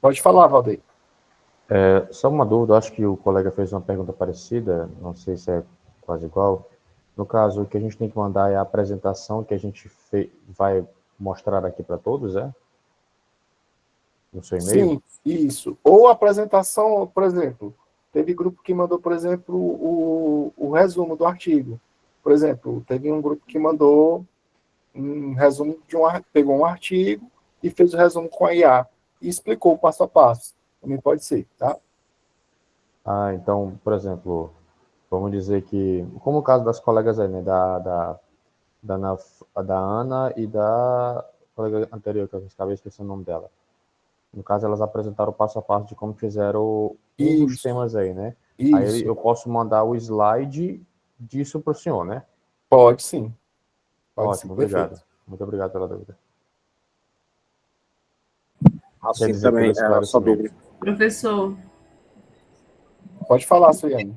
Pode falar, Valdeir. Só uma dúvida, acho que o colega fez uma pergunta parecida, não sei se é quase igual. No caso, o que a gente tem que mandar é a apresentação que a gente vai mostrar aqui para todos, no seu e-mail? Sim, isso. Ou a apresentação, por exemplo, teve grupo que mandou, por exemplo, o resumo do artigo. Por exemplo, teve um grupo que mandou um resumo pegou um artigo e fez o resumo com a IA e explicou o passo a passo. Também pode ser, tá? Então, por exemplo, vamos dizer que, como o caso das colegas aí, né, da Ana e da colega anterior, que eu acabei esquecendo o nome dela. No caso, elas apresentaram o passo a passo de como fizeram um dos temas aí, né? Isso. Aí eu posso mandar o slide disso para o senhor, né? Pode sim. Ótimo, obrigado. Muito obrigado pela dúvida. Assim também, essa dúvida. Professor. Pode falar, Suiane.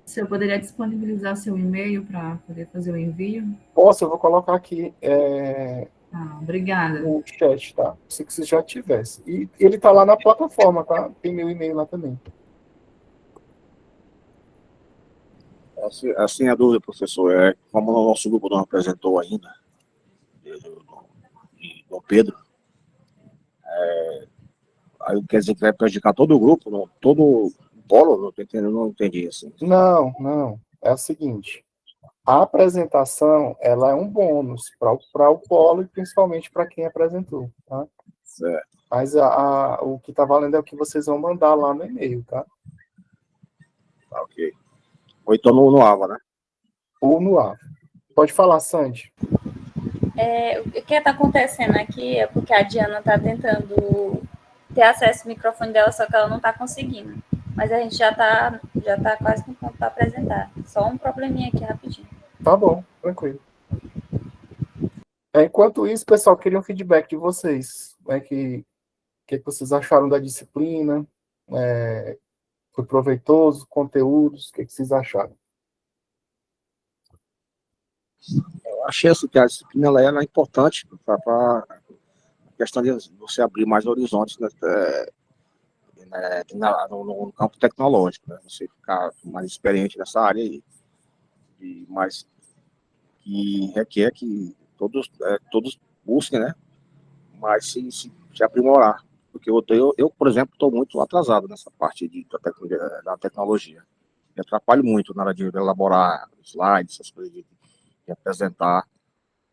O senhor poderia disponibilizar seu e-mail para poder fazer o envio? Posso, eu vou colocar aqui obrigada. no chat, tá? Se você já tivesse. E ele tá lá na plataforma, tá? Tem meu e-mail lá também. Assim a dúvida, professor, como o nosso grupo não apresentou ainda, de Dom Pedro, aí quer dizer que vai prejudicar todo o grupo, não, todo o polo? Não entendi assim. Não. É o seguinte, a apresentação, ela é um bônus para o polo e principalmente para quem apresentou, tá? Certo. Mas o que tá valendo é o que vocês vão mandar lá no e-mail, tá? Tá, ok. Ou então no AVA, né? Ou no AVA. Pode falar, Sandy. O que está acontecendo aqui é porque a Diana está tentando ter acesso ao microfone dela, só que ela não está conseguindo. Mas a gente já tá quase no ponto para apresentar. Só um probleminha aqui rapidinho. Tá bom, tranquilo. Enquanto isso, pessoal, queria um feedback de vocês. Que vocês acharam da disciplina? Foi proveitoso? Conteúdos? O que vocês acharam? Eu achei que a disciplina ela era importante para a questão de você abrir mais horizontes, né, no campo tecnológico, né? Você ficar mais experiente nessa área aí, mas que requer que todos busquem, né? Mas se aprimorar. Porque eu, por exemplo, estou muito atrasado nessa parte da tecnologia. Me atrapalho muito na hora de elaborar slides, essas coisas de apresentar.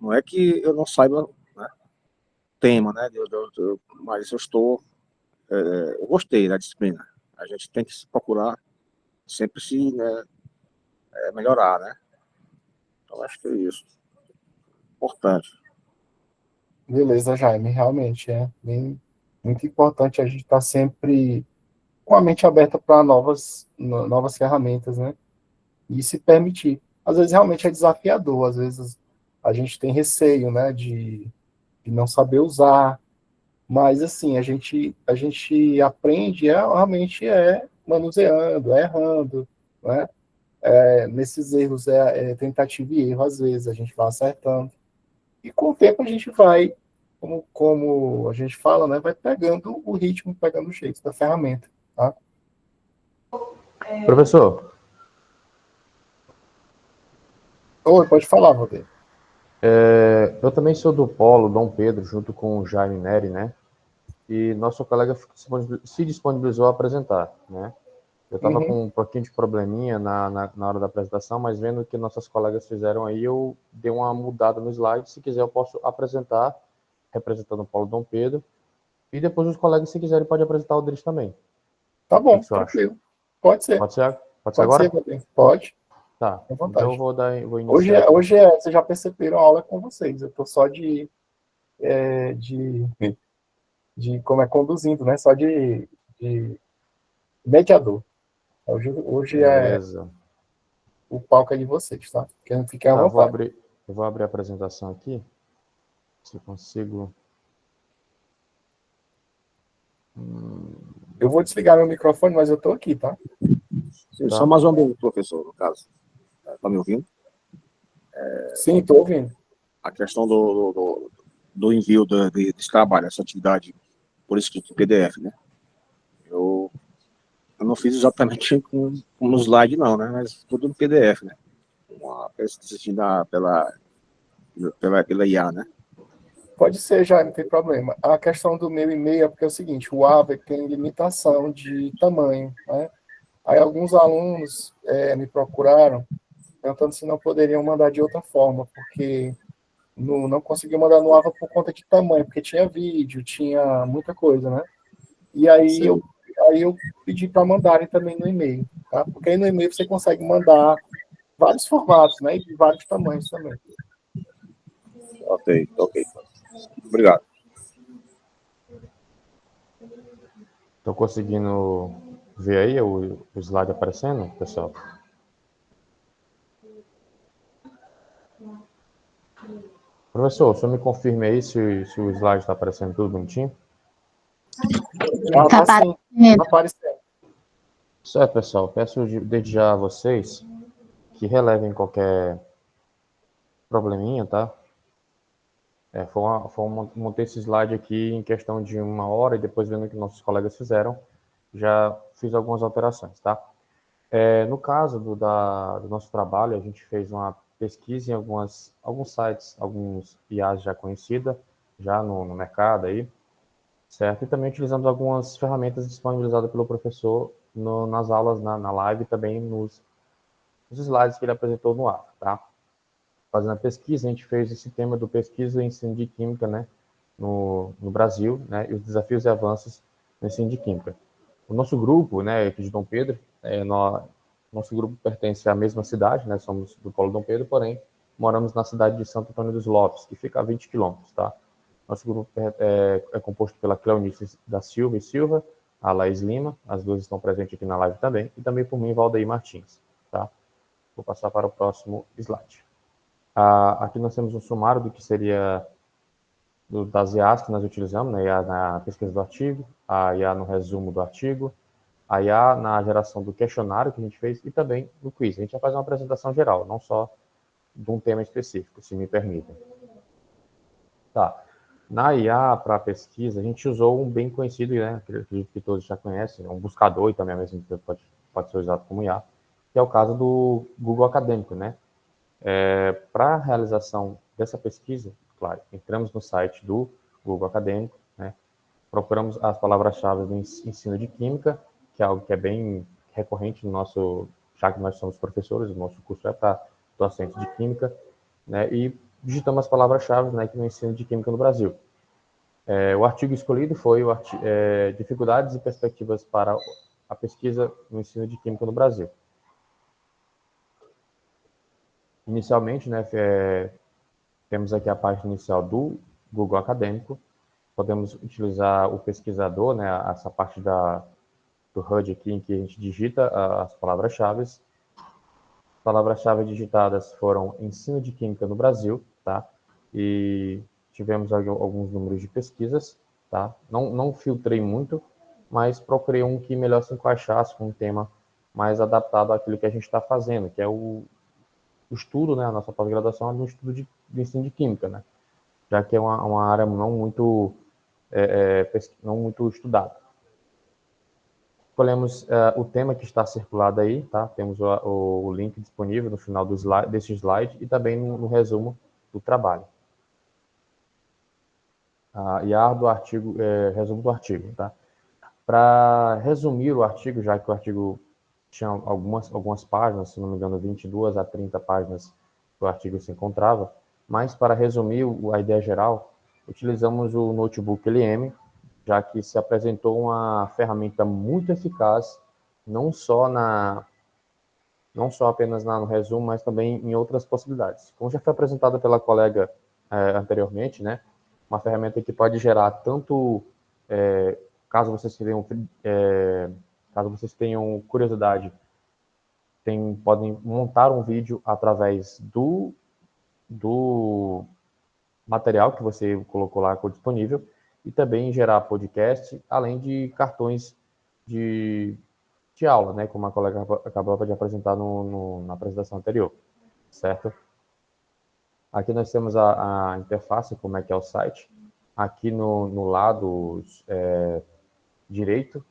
Não é que eu não saiba, né, tema, né? Mas eu gostei da disciplina. A gente tem que se procurar sempre né, melhorar, né? Então, acho que é isso. Importante. Beleza, Jaime. Realmente muito importante a gente estar sempre com a mente aberta para novas ferramentas, né? E se permitir. Às vezes realmente é desafiador, às vezes a gente tem receio, né, de não saber usar, mas assim, a gente aprende realmente manuseando, errando, né? Nesses erros tentativa e erro, às vezes a gente vai acertando. E com o tempo a gente vai, como a gente fala, né, vai pegando o ritmo, pegando o jeito da ferramenta, tá? Professor. Oi, pode falar, Valdir. Eu também sou do Polo Dom Pedro, junto com o Jaime Neri, né? E nosso colega se disponibilizou a apresentar, né? Eu estava com um pouquinho de probleminha na hora da apresentação, mas vendo o que nossas colegas fizeram aí, eu dei uma mudada no slide. Se quiser, eu posso apresentar, representando o Polo Dom Pedro. E depois os colegas, se quiserem, podem apresentar o deles também. Tá bom, tranquilo. Pode ser. Pode ser agora? Pode. Tá, então eu vou iniciar. iniciar. Hoje vocês já perceberam a aula com vocês. Eu estou só de como conduzindo, né? Só de mediador. Hoje Beleza. O palco é de vocês, tá? Fiquem à vontade. Eu vou abrir a apresentação aqui. Se eu consigo. Eu vou desligar meu microfone, mas eu estou aqui, tá? Só mais uma vez, professor, no caso. Está me ouvindo? Sim, estou ouvindo. A questão do envio desse trabalho, essa atividade por escrito em PDF, né? Eu não fiz exatamente com no slide, não, né? Mas tudo no PDF, né? Assistindo pela IA, né? Pode ser, já, não tem problema. A questão do meu e-mail é porque é o seguinte, o AVE tem limitação de tamanho, né? Aí alguns alunos me procuraram perguntando se não poderiam mandar de outra forma, porque não conseguiu mandar no AVA por conta de tamanho, porque tinha vídeo, tinha muita coisa, né? E aí eu pedi para mandarem também no e-mail, tá? Porque aí no e-mail você consegue mandar vários formatos, né? E de vários tamanhos também. Ok. Obrigado. Estou conseguindo ver aí o slide aparecendo, pessoal? Professor, o senhor me confirme aí se o slide está aparecendo tudo bonitinho? Tá sim, tá aparecendo. Certo, pessoal. Peço desde já a vocês que relevem qualquer probleminha, tá? Montei esse slide aqui em questão de 1 hora e depois vendo o que nossos colegas fizeram, já fiz algumas alterações, tá? No caso do nosso trabalho, a gente fez uma pesquisa em alguns sites, alguns IAs já conhecidas, já no mercado aí, certo? E também utilizamos algumas ferramentas disponibilizadas pelo professor nas aulas, na live e também nos slides que ele apresentou no ar, tá? Fazendo a pesquisa, a gente fez esse tema do pesquisa e ensino de química, né, no Brasil, né, e os desafios e avanços no ensino de química. O nosso grupo, né, aqui de Dom Pedro, nosso grupo pertence à mesma cidade, né, somos do Polo Dom Pedro, porém, moramos na cidade de Santo Antônio dos Lopes, que fica a 20 quilômetros, tá? Nosso grupo é composto pela Cleonice da Silva e Silva, a Laís Lima, as duas estão presentes aqui na live também, e também por mim, Valdeir Martins, tá? Vou passar para o próximo slide. Aqui nós temos um sumário do que seria das IAs que nós utilizamos, né? IA na pesquisa do artigo, a IA no resumo do artigo, a IA na geração do questionário que a gente fez e também do quiz. A gente vai fazer uma apresentação geral, não só de um tema específico, se me permitem. Tá. Na IA para pesquisa, a gente usou um bem conhecido, né? Acredito que todos já conhecem, um buscador e também ao mesmo tempo pode ser usado como IA, que é o caso do Google Acadêmico, né? Para a realização dessa pesquisa, claro, entramos no site do Google Acadêmico, né? Procuramos as palavras-chave do ensino de química, que é algo que é bem recorrente no nosso, já que nós somos professores, o nosso curso é para docente de química, né? E digitamos as palavras-chave, né, que no ensino de química no Brasil. O artigo escolhido foi dificuldades e perspectivas para a pesquisa no ensino de química no Brasil. Inicialmente, né, temos aqui a página inicial do Google Acadêmico. Podemos utilizar o pesquisador, né, essa parte do HUD aqui, em que a gente digita as palavras-chave. Palavras-chave digitadas foram ensino de química no Brasil, tá? E tivemos alguns números de pesquisas, tá? Não filtrei muito, mas procurei um que melhor se encaixasse com um tema mais adaptado àquilo que a gente está fazendo, que é o estudo, né? A nossa pós-graduação é no estudo de ensino de química, né? Já que é uma área não muito estudada. Escolhemos o tema que está circulado aí, tá? Temos o link disponível no final desse slide e também no resumo do trabalho. IA do artigo, resumo do artigo, tá? Para resumir o artigo, já que o artigo tinha algumas páginas, se não me engano, 22 a 30 páginas que o artigo se encontrava, mas para resumir a ideia geral, utilizamos o Notebook LM, já que se apresentou uma ferramenta muito eficaz, não só apenas no resumo, mas também em outras possibilidades. Como já foi apresentada pela colega anteriormente, né, uma ferramenta que pode gerar tanto, caso vocês tenham curiosidade, podem montar um vídeo através do material que você colocou lá disponível, e também gerar podcast, além de cartões de aula, né, como a colega acabou de apresentar na apresentação anterior, certo? Aqui nós temos a interface, como é que é o site. Aqui no lado direito,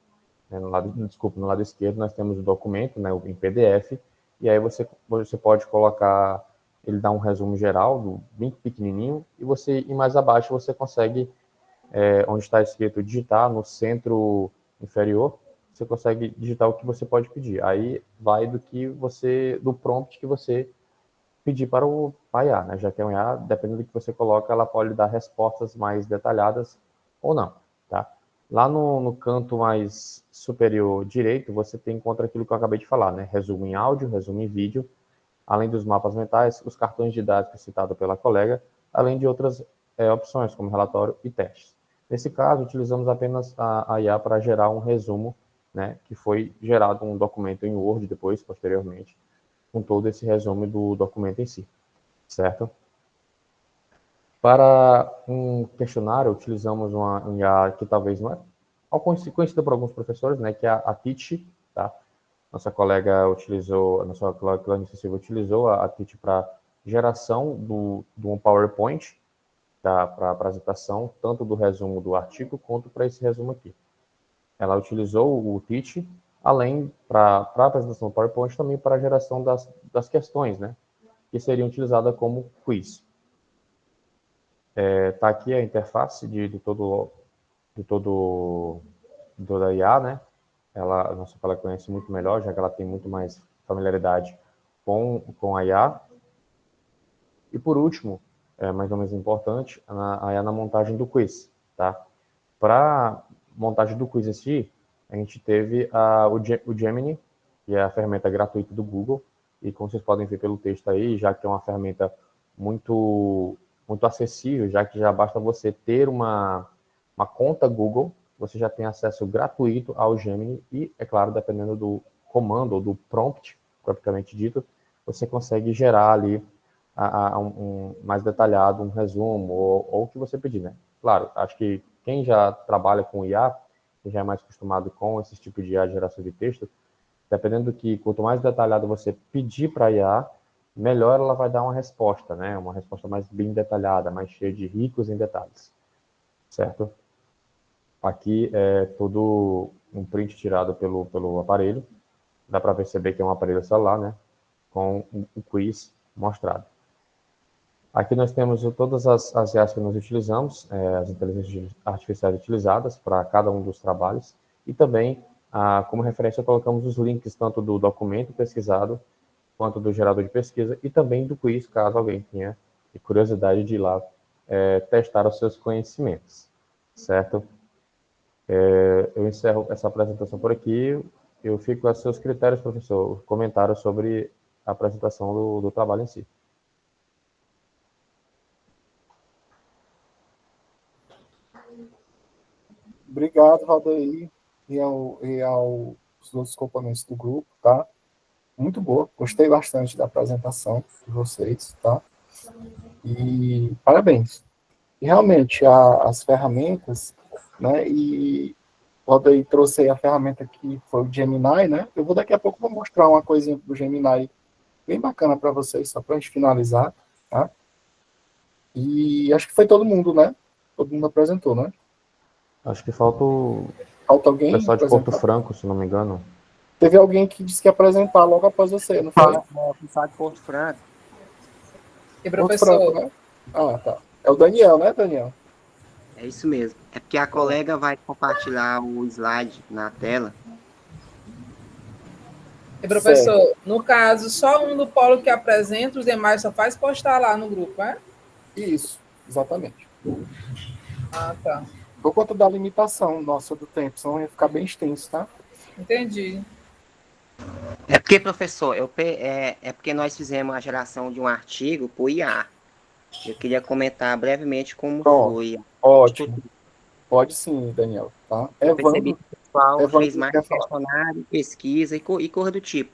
né, no lado esquerdo, nós temos o documento, né, em PDF, e aí você pode colocar, ele dá um resumo geral, bem pequenininho, e mais abaixo você consegue onde está escrito digitar, no centro inferior, você consegue digitar o que você pode pedir. Aí vai do prompt que você pedir para a IA, né? Já que é um IA, dependendo do que você coloca, ela pode dar respostas mais detalhadas ou não, tá? Lá no canto mais superior direito, você encontra aquilo que eu acabei de falar, né? Resumo em áudio, resumo em vídeo, além dos mapas mentais, os cartões didáticos citados pela colega, além de outras opções, como relatório e testes. Nesse caso, utilizamos apenas a IA para gerar um resumo, né, que foi gerado um documento em Word depois, posteriormente, com todo esse resumo do documento em si, certo? Para um questionário, utilizamos uma IA que talvez não é conhecida por alguns professores, né, que é a Teach, tá? Nossa colega Cleonice Silva utilizou a Teach para geração de um PowerPoint, para a apresentação, tanto do resumo do artigo, quanto para esse resumo aqui. Ela utilizou o Teach, além, para a apresentação do PowerPoint, também para a geração das questões, né, que seriam utilizadas como quiz. Tá aqui a interface de toda a IA, né, a nossa colega conhece muito melhor, já que ela tem muito mais familiaridade com a IA. E, por último, mais ou menos importante, na montagem do quiz, tá? Para montagem do quiz em si, a gente teve o Gemini, que é a ferramenta gratuita do Google, e como vocês podem ver pelo texto aí, já que é uma ferramenta muito acessível, já que já basta você ter uma conta Google, você já tem acesso gratuito ao Gemini e, é claro, dependendo do comando ou do prompt, propriamente dito, você consegue gerar ali mais detalhado, um resumo, ou o que você pedir, né? Claro, acho que quem já trabalha com IA, quem já é mais acostumado com esse tipo de IA de geração de texto, dependendo do que, quanto mais detalhado você pedir para a IA, melhor ela vai dar uma resposta, né? Uma resposta mais bem detalhada, mais cheia de ricos em detalhes, certo? Aqui é todo um print tirado pelo aparelho, dá para perceber que é um aparelho celular, né? Com o quiz mostrado. Aqui nós temos todas as IAs que nós utilizamos, as inteligências artificiais utilizadas para cada um dos trabalhos, e também, como referência, colocamos os links tanto do documento pesquisado, quanto do gerador de pesquisa, e também do quiz, caso alguém tenha curiosidade de ir lá testar os seus conhecimentos, certo? Eu encerro essa apresentação por aqui, eu fico a seus critérios, professor, comentários sobre a apresentação do trabalho em si. Obrigado, Valdeir, e aos outros componentes do grupo, tá? Muito boa, gostei bastante da apresentação de vocês, tá? E parabéns. E realmente, as ferramentas, né? E o Valdeir trouxe aí a ferramenta que foi o Gemini, né? Eu vou daqui a pouco vou mostrar uma coisinha do Gemini bem bacana para vocês, só para a gente finalizar, tá? E acho que foi todo mundo, né? Todo mundo apresentou, né? Acho que falta o alguém pessoal de Porto apresentar? Franco, se não me engano. Teve alguém que disse que ia apresentar logo após você, não foi? O pessoal de Porto Franco. E Porto professor? Franco, né? Ah, tá. É o Daniel, né, Daniel? É isso mesmo. É porque a colega vai compartilhar o slide na tela. E professor, no caso, só um do polo que apresenta, os demais só faz postar lá no grupo, é? Isso, exatamente. Ah, tá. Por conta da limitação nossa do tempo, senão ia ficar bem extenso, tá? Entendi. É porque, professor, é porque nós fizemos a geração de um artigo por IA. Eu queria comentar brevemente como foi. Ótimo. Pode sim, Daniel. Tá? Eu percebi que o pessoal fez mais quer falar. questionário, pesquisa e coisa do tipo.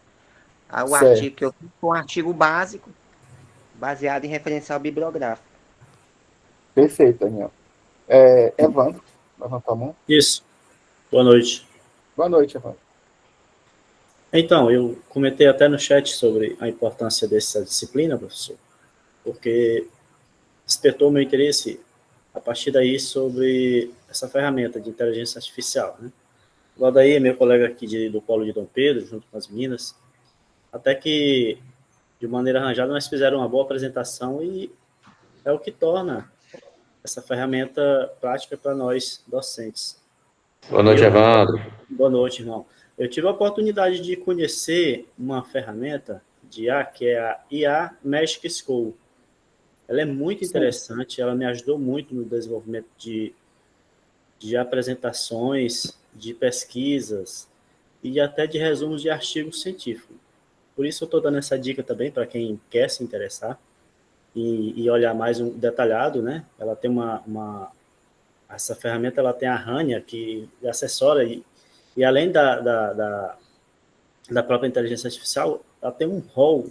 O Certo. artigo que eu fiz foi um artigo básico, baseado em referencial bibliográfico. Perfeito, Daniel. Evandro, levanta a mão. Isso. Boa noite. Boa noite, Evandro. Então, eu comentei até no chat sobre a importância dessa disciplina, professor, porque despertou meu interesse a partir daí sobre essa ferramenta de inteligência artificial, né? O Valdair é meu colega aqui do Polo de Dom Pedro, junto com as meninas, até que, de maneira arranjada, nós fizemos uma boa apresentação e é o que torna essa ferramenta prática para nós, docentes. Boa noite, Evandro. Boa noite, irmão. Eu tive a oportunidade de conhecer uma ferramenta de IA, que é a IA Magic School. Ela é muito interessante, ela me ajudou muito no desenvolvimento de apresentações, de pesquisas e até de resumos de artigos científicos. Por isso eu estou dando essa dica também para quem quer se interessar e olhar mais detalhado, né? Ela tem essa ferramenta, ela tem a Rania, que assessora e além da própria inteligência artificial, ela tem um rol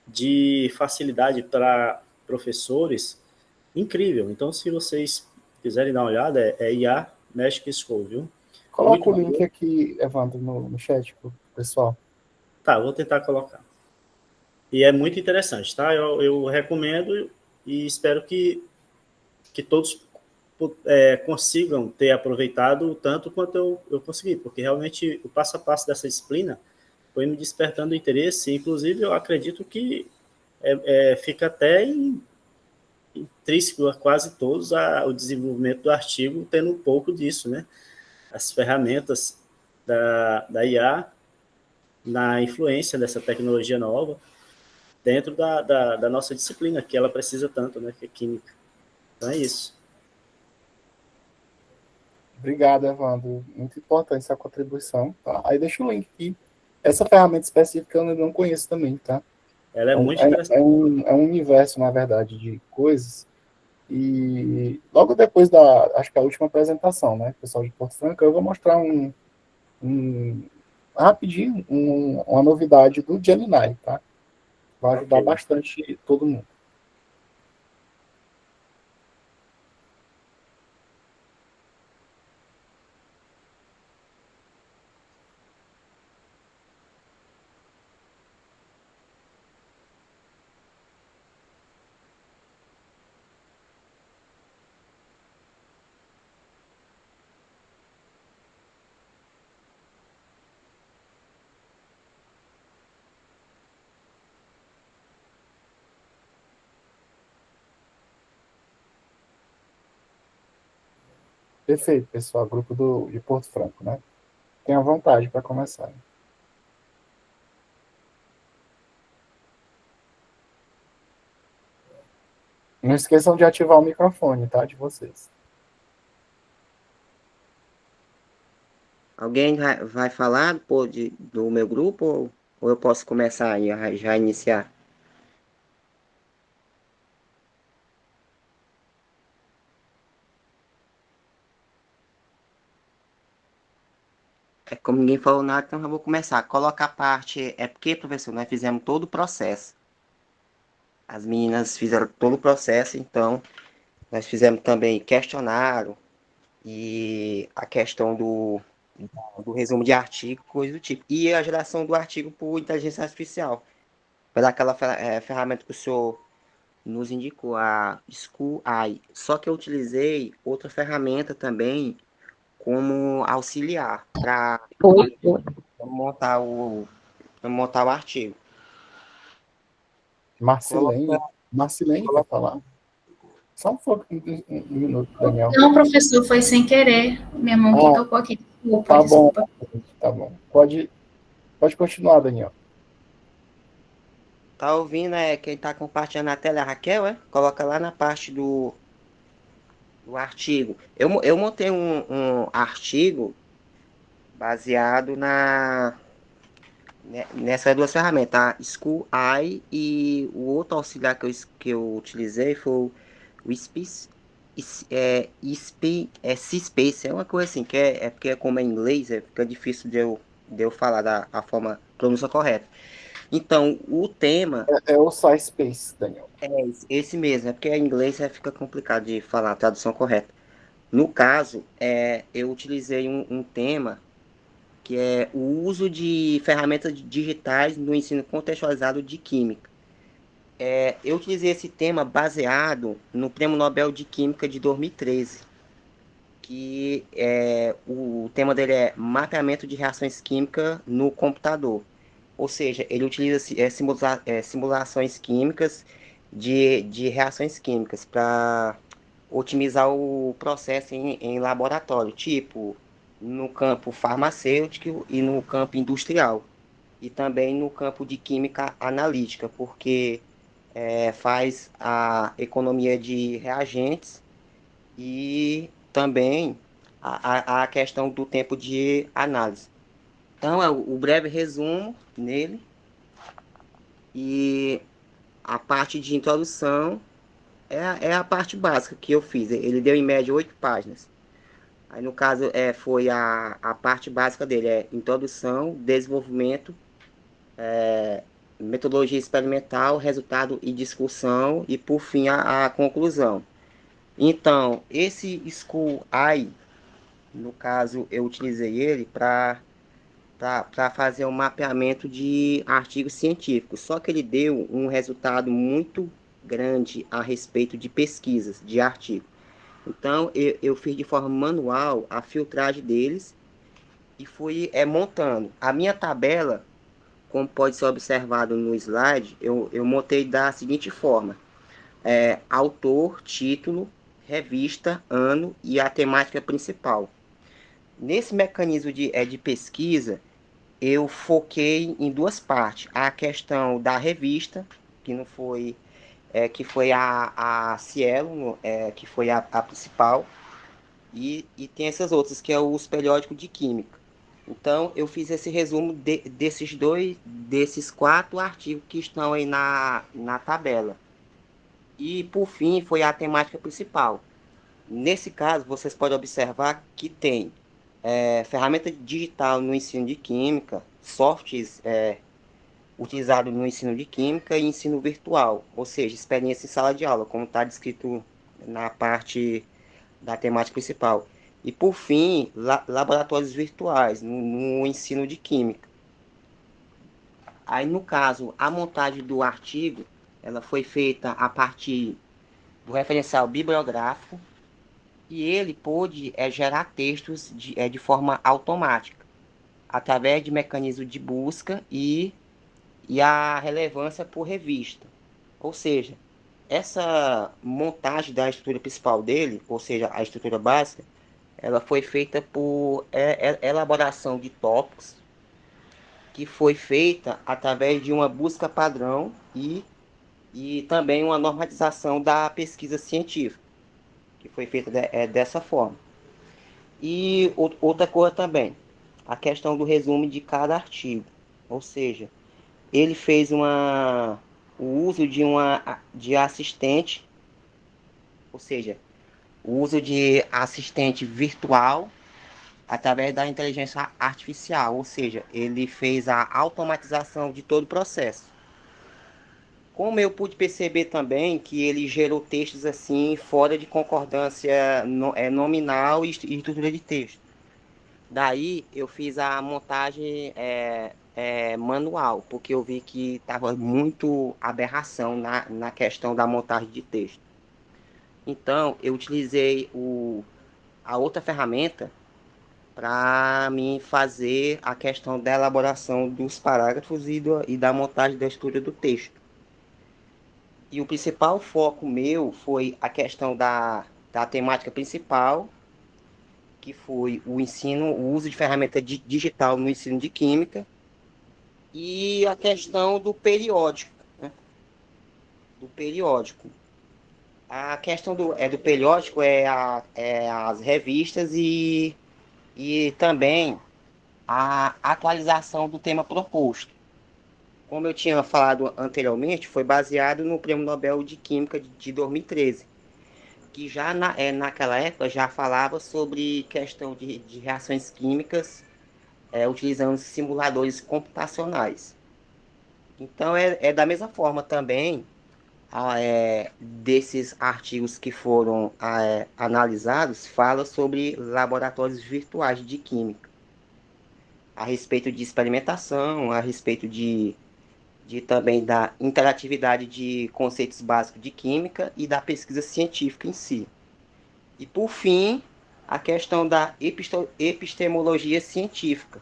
de facilidade para professores incrível. Então, se vocês quiserem dar uma olhada, é IA Magic School, viu? Coloca o link aqui, Evandro, no chat pro pessoal. Tá, vou tentar colocar. E é muito interessante, tá? Eu recomendo e espero que todos consigam ter aproveitado tanto quanto eu consegui, porque realmente o passo a passo dessa disciplina foi me despertando interesse, inclusive eu acredito que fica até intrínseco a quase todos o desenvolvimento do artigo, tendo um pouco disso, né? As ferramentas da IA na influência dessa tecnologia nova dentro da nossa disciplina, que ela precisa tanto, né? Que é química. Então é isso. Obrigado, Evandro. Muito importante essa contribuição. Tá? Aí deixa o link aqui. Essa ferramenta específica eu não conheço também, tá? Ela é muito É, interessante. é um universo, na verdade, de coisas. E logo depois acho que a última apresentação, né, pessoal de Porto Franco, eu vou mostrar rapidinho, uma novidade do Gemini, tá? Vai ajudar bastante todo mundo. Perfeito, pessoal. Grupo de Porto Franco, né? Tenha vontade para começar. Não esqueçam de ativar o microfone, tá? De vocês. Alguém vai falar do meu grupo ou eu posso começar aí, já iniciar? É como ninguém falou nada, então eu vou começar. Coloca a parte. É porque, professor, nós fizemos todo o processo. As meninas fizeram todo o processo, então nós fizemos também questionário e a questão do resumo de artigo, coisa do tipo. E a geração do artigo por inteligência artificial. Pelaquela ferramenta que o senhor nos indicou, a School AI. Só que eu utilizei outra ferramenta também como auxiliar para montar montar o artigo. Marcilene quer falar? Só um minuto, Daniel. Não, professor, foi sem querer. Minha mão que tocou aqui. Desculpa, desculpa. Tá bom. Pode continuar, Daniel. Tá ouvindo? Quem tá compartilhando a tela é a Raquel, é? Coloca lá na parte do artigo. Eu montei um artigo baseado nessas duas ferramentas, a School AI e o outro auxiliar que eu utilizei foi o Space, C-Space, é uma coisa assim, que é porque como é em inglês, fica difícil de eu falar a forma, pronúncia correta. Então, o tema... É o SciSpace, Daniel. É esse mesmo, é porque em inglês fica complicado de falar a tradução correta. No caso, eu utilizei um tema que é o uso de ferramentas digitais no ensino contextualizado de Química. Eu utilizei esse tema baseado no Prêmio Nobel de Química de 2013, que o tema dele é mapeamento de reações químicas no computador. Ou seja, ele utiliza simulações químicas de reações químicas para otimizar o processo em laboratório, tipo no campo farmacêutico e no campo industrial, e também no campo de química analítica, porque faz a economia de reagentes e também a questão do tempo de análise. Então, é o breve resumo nele e a parte de introdução é a parte básica que eu fiz. Ele deu em média 8 páginas. Aí, no caso, foi a parte básica dele, introdução, desenvolvimento, metodologia experimental, resultado e discussão, e, por fim, a conclusão. Então, esse School AI, no caso, eu utilizei ele para fazer um mapeamento de artigos científicos. Só que ele deu um resultado muito grande a respeito de pesquisas, de artigos. Então, eu fiz de forma manual a filtragem deles e fui montando. A minha tabela, como pode ser observado no slide, eu montei da seguinte forma. Autor, título, revista, ano e a temática principal. Nesse mecanismo de pesquisa, eu foquei em duas partes. A questão da revista, que não foi... que foi a Cielo, que foi a principal, e tem essas outras, que é os periódicos de química. Então, eu fiz esse resumo desses 4 artigos que estão aí na tabela. E, por fim, foi a temática principal. Nesse caso, vocês podem observar que tem ferramenta digital no ensino de química, softwares utilizados no ensino de química e ensino virtual, ou seja, experiência em sala de aula, como está descrito na parte da temática principal. E, por fim, laboratórios virtuais no ensino de química. Aí, no caso, a montagem do artigo, ela foi feita a partir do referencial bibliográfico e ele pôde gerar textos de forma automática, através de mecanismo de busca e a relevância por revista. Ou seja, essa montagem da estrutura principal dele, ou seja, a estrutura básica, ela foi feita por elaboração de tópicos, que foi feita através de uma busca padrão e também uma normatização da pesquisa científica, que foi feita dessa forma. E outra coisa também, a questão do resumo de cada artigo, ou seja, ele fez o uso de assistente, ou seja, o uso de assistente virtual através da inteligência artificial, ou seja, ele fez a automatização de todo o processo. Como eu pude perceber também que ele gerou textos assim fora de concordância nominal e estrutura de texto. Daí eu fiz a montagem manual, porque eu vi que estava muito aberração na questão da montagem de texto. Então, eu utilizei a outra ferramenta para mim fazer a questão da elaboração dos parágrafos e da montagem da estrutura do texto. E o principal foco meu foi a questão da temática principal, que foi o uso de ferramenta digital no ensino de química, e a questão do periódico, né? Do periódico. A questão do periódico as revistas e também a atualização do tema proposto. Como eu tinha falado anteriormente, foi baseado no Prêmio Nobel de Química de 2013, que já naquela época já falava sobre questão de reações químicas utilizando simuladores computacionais. Então, da mesma forma também, desses artigos que foram analisados, fala sobre laboratórios virtuais de química, a respeito de experimentação, a respeito também da interatividade de conceitos básicos de química e da pesquisa científica em si. E, por fim, a questão da epistemologia científica,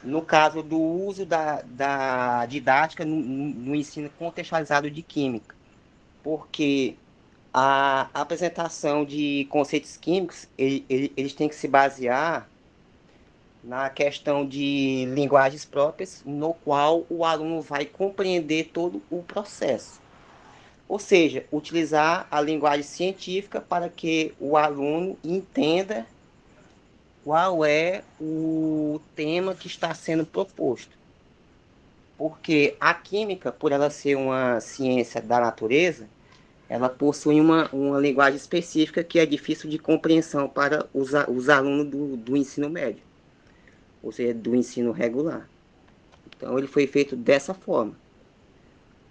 no caso do uso da didática no ensino contextualizado de química, porque a apresentação de conceitos químicos, eles têm que se basear na questão de linguagens próprias, no qual o aluno vai compreender todo o processo. Ou seja, utilizar a linguagem científica para que o aluno entenda qual é o tema que está sendo proposto. Porque a química, por ela ser uma ciência da natureza, ela possui uma linguagem específica que é difícil de compreensão para os alunos do ensino médio, ou seja, do ensino regular. Então, ele foi feito dessa forma.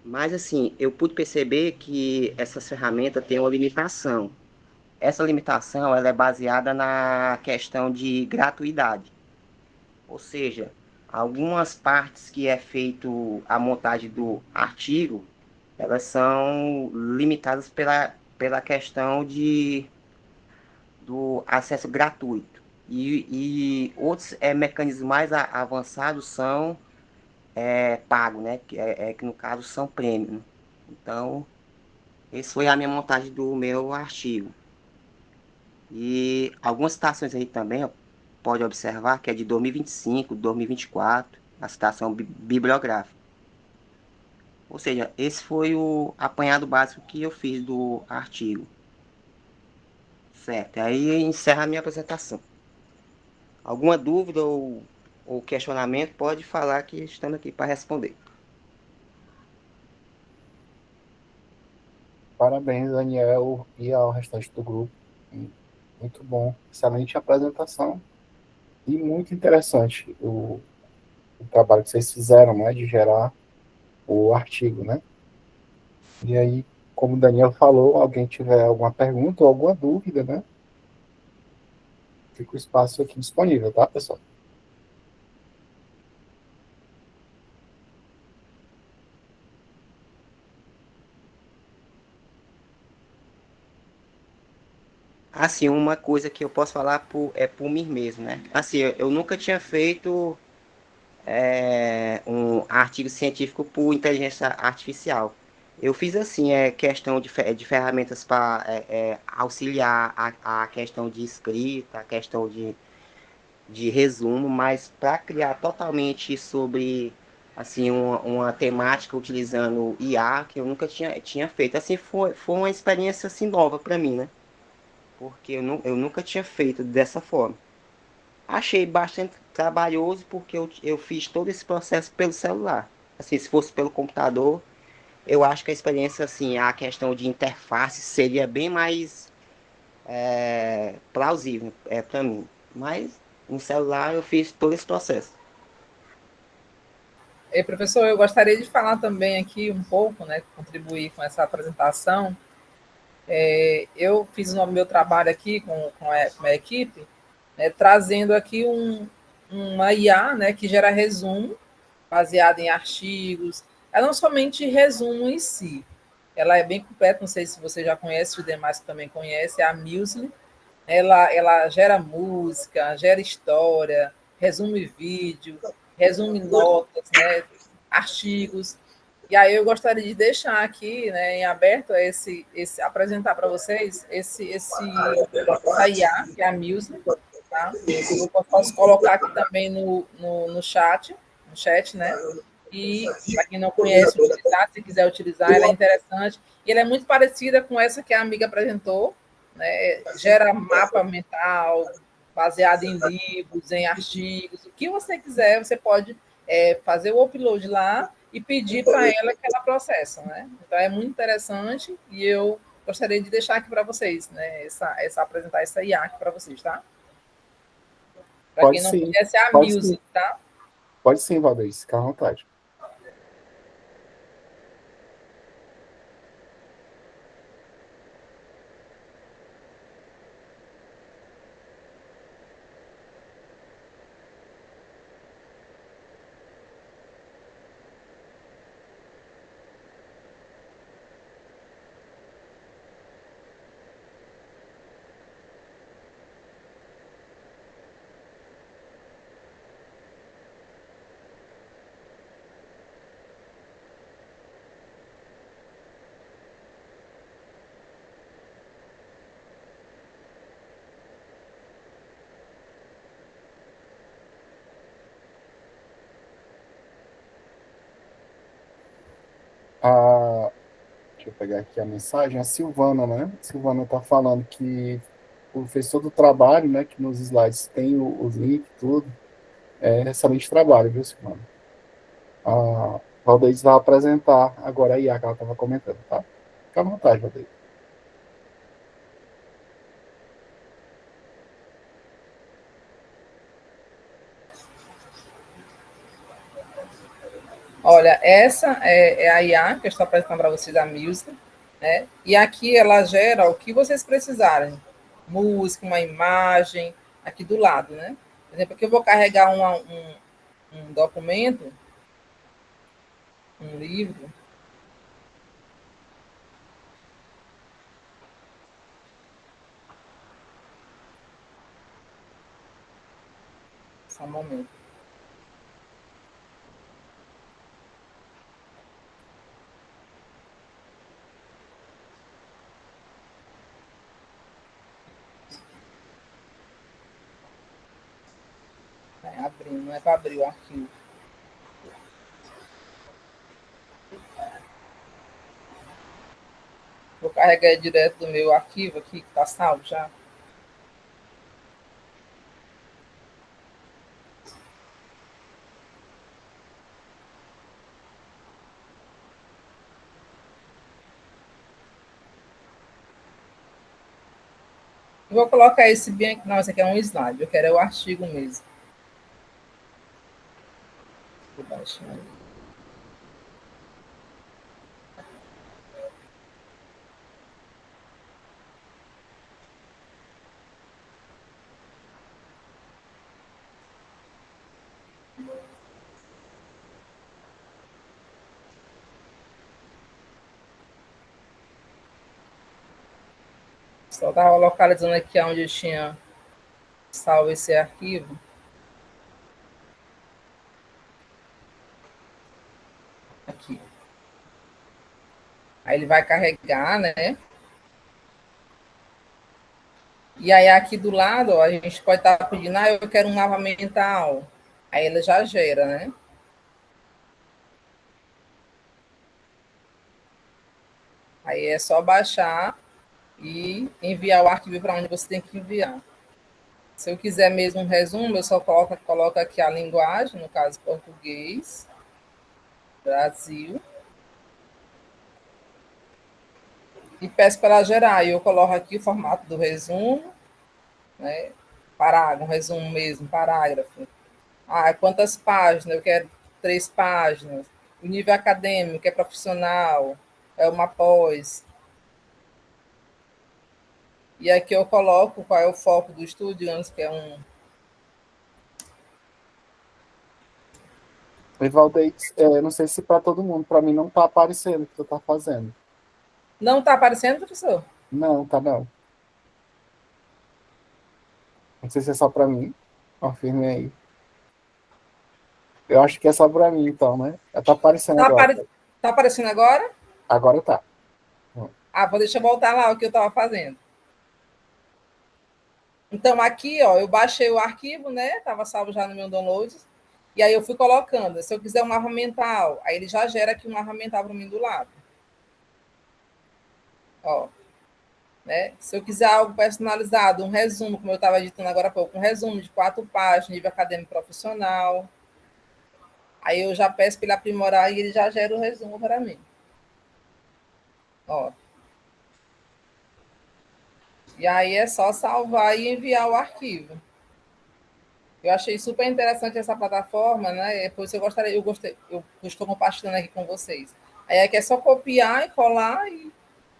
Mas, assim, eu pude perceber que essa ferramenta tem uma limitação. Essa limitação ela é baseada na questão de gratuidade. Ou seja, algumas partes que é feito a montagem do artigo, elas são limitadas pela questão do acesso gratuito. E outros mecanismos mais avançados são pagos, né? Que no caso são prêmios. Então, essa foi a minha montagem do meu artigo. E algumas citações aí também, pode observar que é de 2025, 2024, a citação bibliográfica. Ou seja, esse foi o apanhado básico que eu fiz do artigo. Certo, aí encerra a minha apresentação. Alguma dúvida ou ou questionamento, pode falar que estamos aqui para responder. Parabéns, Daniel, e ao restante do grupo. Muito bom, excelente apresentação e muito interessante o trabalho que vocês fizeram, né, de gerar o artigo, né? E aí, como o Daniel falou, alguém tiver alguma pergunta ou alguma dúvida, né? Fica o espaço aqui disponível, tá, pessoal? Assim, uma coisa que eu posso falar por mim mesmo, né? Assim, eu nunca tinha feito um artigo científico por inteligência artificial. Eu fiz assim, questão de ferramentas para auxiliar a questão de escrita, a questão de resumo, mas para criar totalmente sobre assim uma temática utilizando IA que eu nunca tinha feito. Assim, foi uma experiência assim, nova para mim, né? Porque eu nunca tinha feito dessa forma. Achei bastante trabalhoso porque eu fiz todo esse processo pelo celular. Assim, se fosse pelo computador, eu acho que a experiência, assim, a questão de interface seria bem mais plausível para mim. Mas no celular eu fiz todo esse processo. E, professor, eu gostaria de falar também aqui um pouco, né, contribuir com essa apresentação. Eu fiz o meu trabalho aqui com a equipe, né, trazendo aqui uma IA, né, que gera resumo, baseado em artigos. Ela não somente resumo em si, ela é bem completa, não sei se você já conhece, os demais que também conhecem, é a Musical. Ela gera música, gera história, resume vídeo, resume notas, né, artigos. E aí eu gostaria de deixar aqui, né, em aberto apresentar para vocês essa IA, que é a Music, tá? Eu posso colocar aqui também no chat, né? E para quem não conhece, utilizar, se quiser utilizar, ela é interessante. E ela é muito parecida com essa que a amiga apresentou, né? Gera mapa mental, baseado em livros, em artigos, o que você quiser, você pode fazer o upload lá e pedir para ela que ela processa, né? Então é muito interessante e eu gostaria de deixar aqui para vocês, né? Apresentar essa IA aqui para vocês, tá? Para quem não conhece, é a Music, tá? Pode sim, Valdeir, fica à vontade. Deixa eu pegar aqui a mensagem. A Silvana, né? A Silvana está falando que fez todo o trabalho, né? Que nos slides tem os links, tudo. Excelente trabalho, viu, Silvana? A Valdeir vai apresentar agora a IA que ela estava comentando, tá? Fica à vontade, Valdeir. Olha, essa é a IA que eu estou apresentando para vocês, a Music, né? E aqui ela gera o que vocês precisarem. Música, uma imagem, aqui do lado, né? Por exemplo, aqui eu vou carregar um documento, um livro. Só um momento. Abrindo, não é para abrir o arquivo. Vou carregar direto do meu arquivo aqui, que está salvo já. Eu vou colocar esse bem aqui. Não, esse aqui é um slide. Eu quero o artigo mesmo. Vou baixar. Só estava localizando aqui onde eu tinha salvo esse arquivo. Aqui. Aí ele vai carregar, né? E aí aqui do lado, ó, a gente pode estar pedindo, eu quero um mapa mental. Aí ele já gera, né? Aí é só baixar e enviar o arquivo para onde você tem que enviar. Se eu quiser mesmo um resumo, eu só coloco aqui a linguagem, no caso português, Brasil. E peço para ela gerar. E eu coloco aqui o formato do resumo, né? Parágrafo, um resumo mesmo, parágrafo. Quantas páginas? Eu quero 3 páginas. O nível acadêmico, é profissional, é uma pós. E aqui eu coloco qual é o foco do estudo, digamos que é um... Valdez, não sei se para todo mundo, para mim não está aparecendo o que tu está fazendo. Não está aparecendo, professor? Não, tá não. Não sei se é só para mim. Confirme aí. Eu acho que é só para mim, então, né? Está aparecendo agora. Está aparecendo agora? Agora tá. Deixa eu voltar lá o que eu estava fazendo. Então, aqui, ó, eu baixei o arquivo, né? Estava salvo já no meu download. E aí eu fui colocando. Se eu quiser um mapa mental, aí ele já gera aqui um mapa mental para mim do lado. Ó. Né? Se eu quiser algo personalizado, um resumo, como eu estava editando agora há pouco, um resumo de 4 páginas, nível acadêmico profissional. Aí eu já peço para ele aprimorar e ele já gera o resumo para mim. Ó. E aí é só salvar e enviar o arquivo. Eu achei super interessante essa plataforma, né? Por isso eu estou compartilhando aqui com vocês. Aí aqui é só copiar e colar e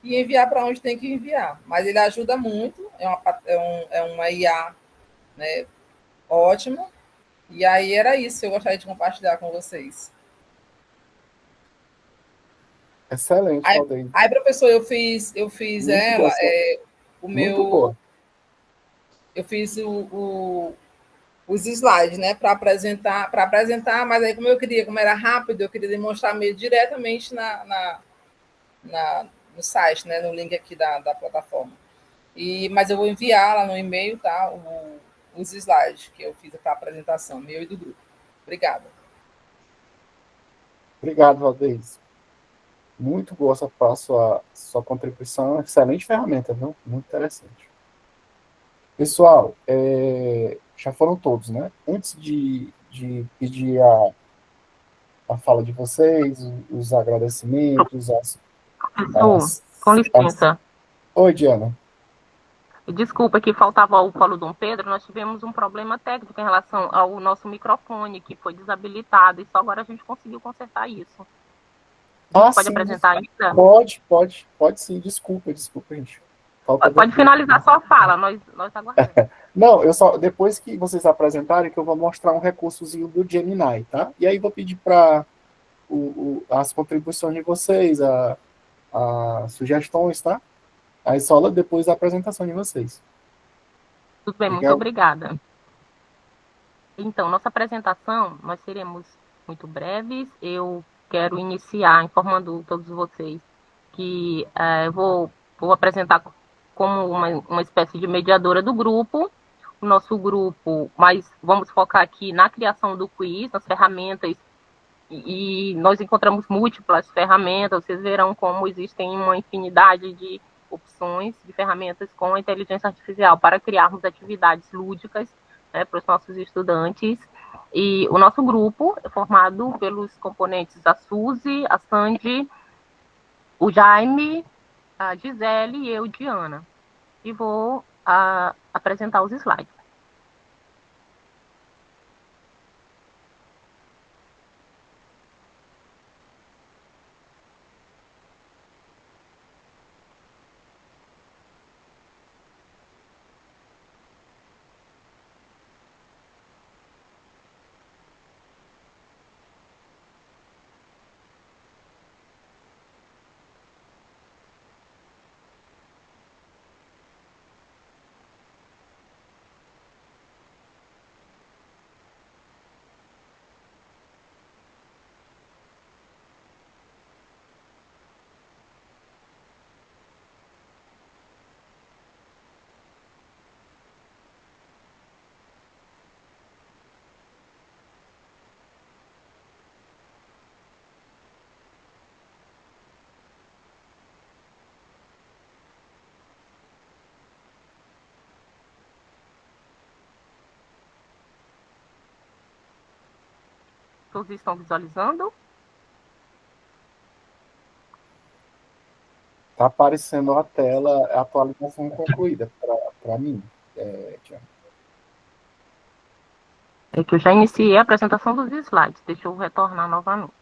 enviar para onde tem que enviar. Mas ele ajuda muito, é uma IA, né, ótima. E aí era isso que eu gostaria de compartilhar com vocês. Excelente, Valdez. Aí, professor, eu fiz Muito ela, boa. Muito boa. Eu fiz os slides, né, para apresentar, mas aí como era rápido, eu queria demonstrar meio diretamente no site, né, no link aqui da plataforma. Mas eu vou enviar lá no e-mail, tá, os slides que eu fiz para a apresentação, meu e do grupo. Obrigada. Obrigado, Valdez. Muito boa a sua contribuição, excelente ferramenta, viu? Muito interessante. Pessoal, já foram todos, né? Antes de pedir a fala de vocês, os agradecimentos, com licença. Oi, Diana. Desculpa que faltava o Paulo Dom Pedro, nós tivemos um problema técnico em relação ao nosso microfone, que foi desabilitado, e só agora a gente conseguiu consertar isso. Pode sim, apresentar ainda? Pode sim, desculpa, gente. Pode finalizar sua fala, nós aguardamos. Não, depois que vocês apresentarem, que eu vou mostrar um recursozinho do Gemini, tá? E aí vou pedir para as contribuições de vocês, as sugestões, tá? Aí só depois da apresentação de vocês. Tudo bem, muito obrigada. Então, nossa apresentação, nós seremos muito breves. Eu quero iniciar informando todos vocês que eu vou apresentar como uma espécie de mediadora do grupo, o nosso grupo, mas vamos focar aqui na criação do quiz, nas ferramentas, e nós encontramos múltiplas ferramentas, vocês verão como existem uma infinidade de opções de ferramentas com a inteligência artificial para criarmos atividades lúdicas, né, para os nossos estudantes. E o nosso grupo é formado pelos componentes a Suzy, a Sandy, o Jaime, a Gisele e eu, Diana. E vou apresentar os slides. Todos estão visualizando? Está aparecendo a tela, a atualização concluída para mim, Tiago. É que eu já iniciei a apresentação dos slides. Deixa eu retornar novamente.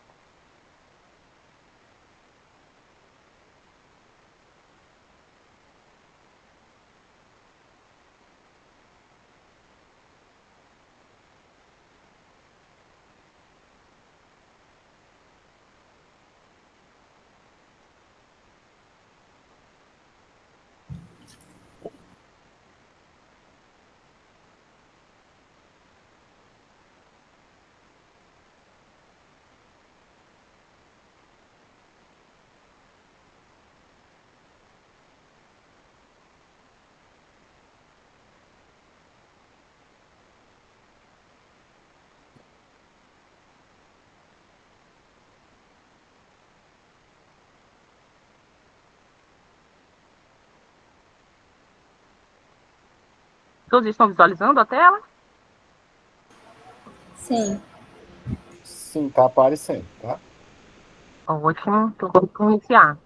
Todos estão visualizando a tela? Sim. Sim, está aparecendo, tá? Ótimo. Então, vamos iniciar.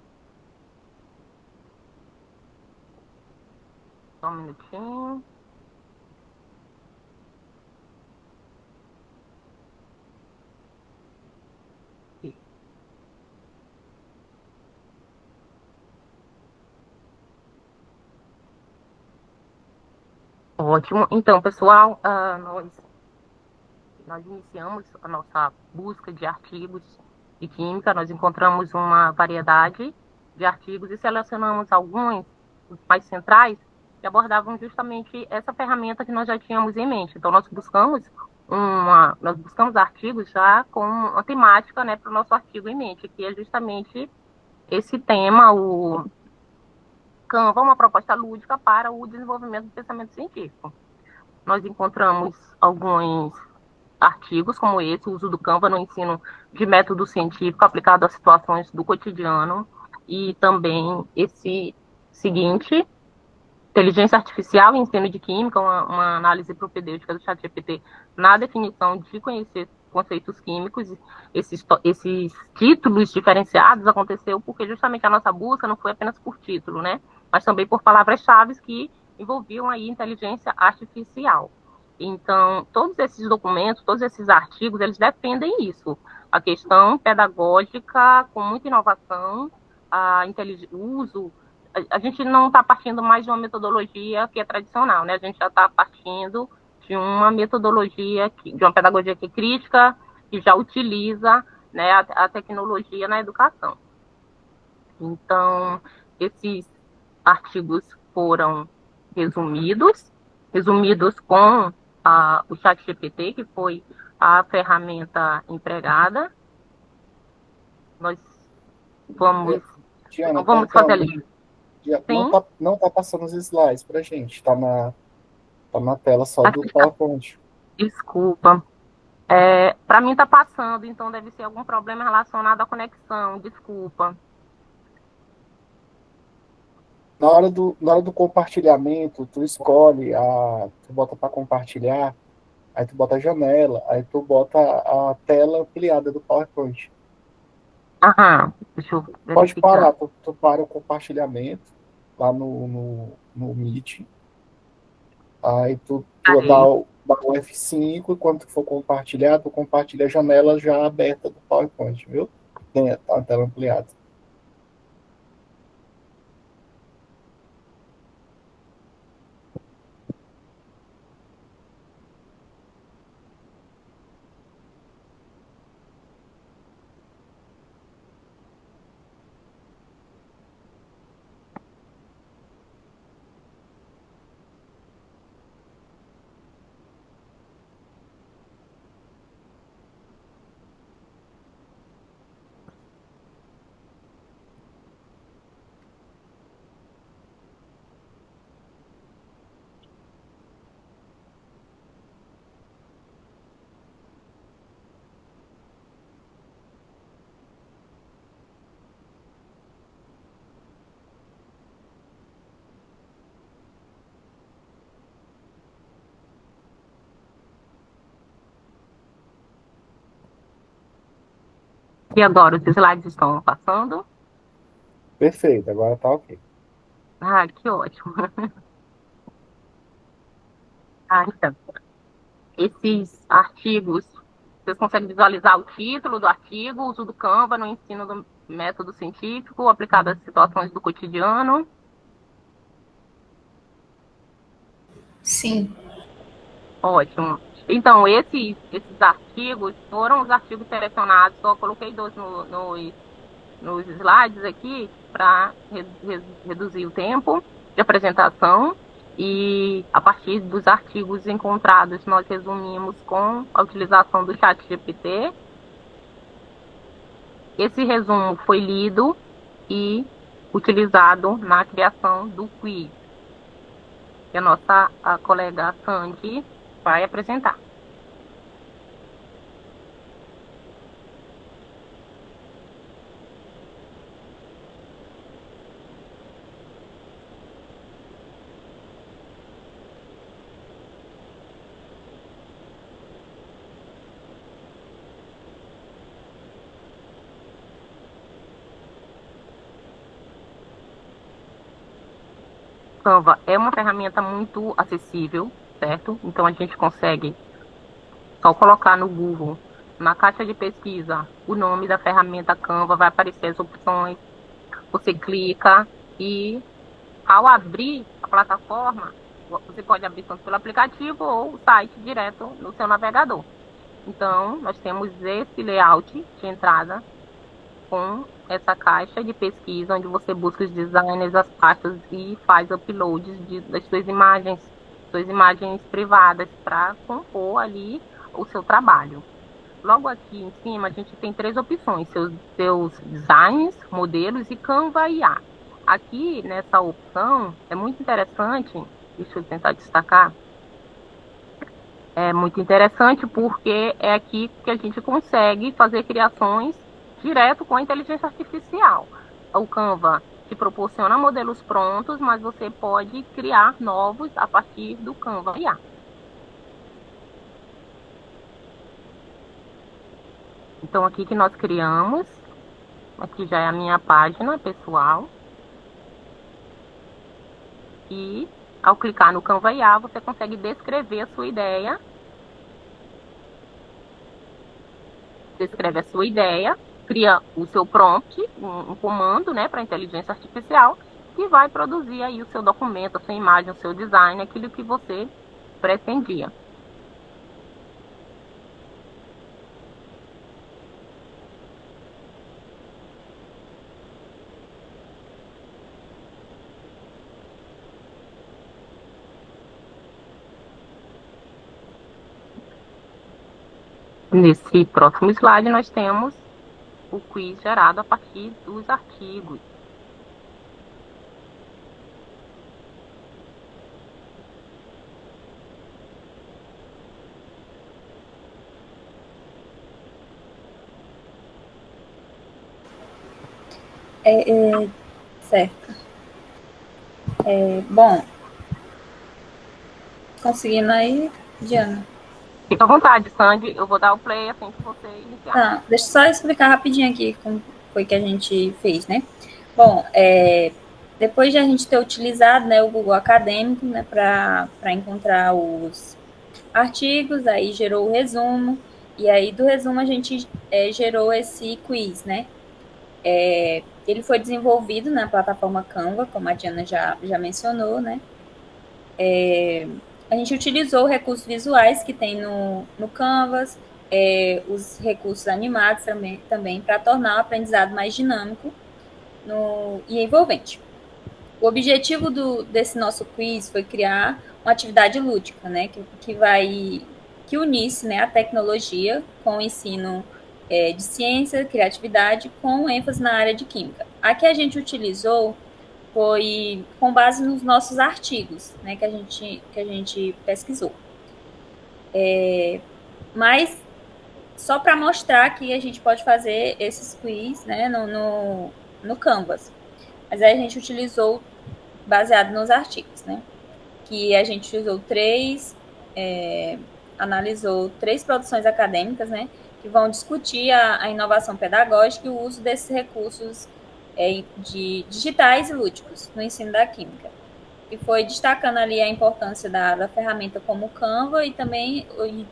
Só um minutinho. Ótimo. Então, pessoal, nós iniciamos a nossa busca de artigos de química. Nós encontramos uma variedade de artigos e selecionamos alguns, os mais centrais, que abordavam justamente essa ferramenta que nós já tínhamos em mente. Então, nós buscamos artigos já com uma temática, né, para o nosso artigo em mente, que é justamente esse tema, o Canva, uma proposta lúdica para o desenvolvimento do pensamento científico. Nós encontramos alguns artigos como esse, o uso do Canva no ensino de método científico aplicado a situações do cotidiano, e também esse seguinte, inteligência artificial e ensino de química, uma análise propedêutica do ChatGPT na definição de conhecer conceitos químicos. Esses títulos diferenciados aconteceu porque justamente a nossa busca não foi apenas por título, né, mas também por palavras-chave que envolviam aí inteligência artificial. Então, todos esses documentos, todos esses artigos, eles defendem isso, a questão pedagógica com muita inovação, o uso. A gente não está partindo mais de uma metodologia que é tradicional, né? A gente já está partindo de uma metodologia, de uma pedagogia que é crítica, que já utiliza, né, a tecnologia na educação. Então, esses artigos foram resumidos com o ChatGPT, que foi a ferramenta empregada. Nós vamos, Diana, vamos fazer ali. Não tá passando os slides para a gente, tá na tela só do PowerPoint. Desculpa. Para mim está passando, então deve ser algum problema relacionado à conexão, desculpa. Na hora do compartilhamento, tu escolhe, tu bota para compartilhar, aí tu bota a janela, aí tu bota a tela ampliada do PowerPoint. Deixa eu verificar. Pode parar, tu para o compartilhamento lá no Meet, Aí tu dá o F5 e quando tu for compartilhar, tu compartilha a janela já aberta do PowerPoint, viu? Tem a tela ampliada. E agora os slides estão passando? Perfeito, agora tá ok. Ah, que ótimo. Então, esses artigos, vocês conseguem visualizar o título do artigo, o uso do Canva no ensino do método científico aplicado às situações do cotidiano? Sim. Ótimo. Então, esses artigos foram os artigos selecionados, só coloquei dois nos slides aqui para reduzir o tempo de apresentação, e a partir dos artigos encontrados nós resumimos com a utilização do ChatGPT. Esse resumo foi lido e utilizado na criação do quiz, que a colega Sandy vai apresentar. Canva é uma ferramenta muito acessível, certo? Então a gente consegue só colocar no Google, na caixa de pesquisa, o nome da ferramenta Canva, vai aparecer as opções, você clica e ao abrir a plataforma, você pode abrir tanto pelo aplicativo ou o site direto no seu navegador. Então, nós temos esse layout de entrada com essa caixa de pesquisa, onde você busca os designers, as pastas e faz uploads das suas imagens privadas para compor ali o seu trabalho. Logo aqui em cima, a gente tem 3 opções, seus designs, modelos e Canva IA. Aqui, nessa opção, é muito interessante, deixa eu tentar destacar, é muito interessante porque é aqui que a gente consegue fazer criações direto com a inteligência artificial. O Canva te proporciona modelos prontos, mas você pode criar novos a partir do Canva IA. Então, aqui que nós criamos, aqui já é a minha página pessoal. E, ao clicar no Canva IA, você consegue descrever a sua ideia. Descreve a sua ideia, cria o seu prompt, um comando, né, para a inteligência artificial, que vai produzir aí o seu documento, a sua imagem, o seu design, aquilo que você pretendia. Nesse próximo slide, nós temos o quiz gerado a partir dos artigos. Certo. Bom, conseguindo aí, Diana? Fica à vontade, Sandy. Eu vou dar o play assim que você iniciar. Tá, deixa eu só explicar rapidinho aqui como foi que a gente fez, né? Bom, Depois de a gente ter utilizado, né, o Google Acadêmico, né, para encontrar os artigos, aí gerou o resumo, e aí do resumo a gente gerou esse quiz, né? Ele foi desenvolvido na plataforma Canva, como a Diana já mencionou, né? A gente utilizou recursos visuais que tem no Canvas, os recursos animados também para tornar o aprendizado mais dinâmico e envolvente. O objetivo desse nosso quiz foi criar uma atividade lúdica, né, que unisse, né, a tecnologia com o ensino de ciência, criatividade, com ênfase na área de química. A que a gente utilizou foi com base nos nossos artigos, né, que a gente pesquisou. Mas só para mostrar que a gente pode fazer esses quiz, né, no Canvas. Mas aí a gente utilizou baseado nos artigos, né? Que a gente usou analisou 3 produções acadêmicas, né? Que vão discutir a inovação pedagógica e o uso desses recursos digitais e lúdicos no ensino da química. E foi destacando ali a importância da ferramenta como o Canva e também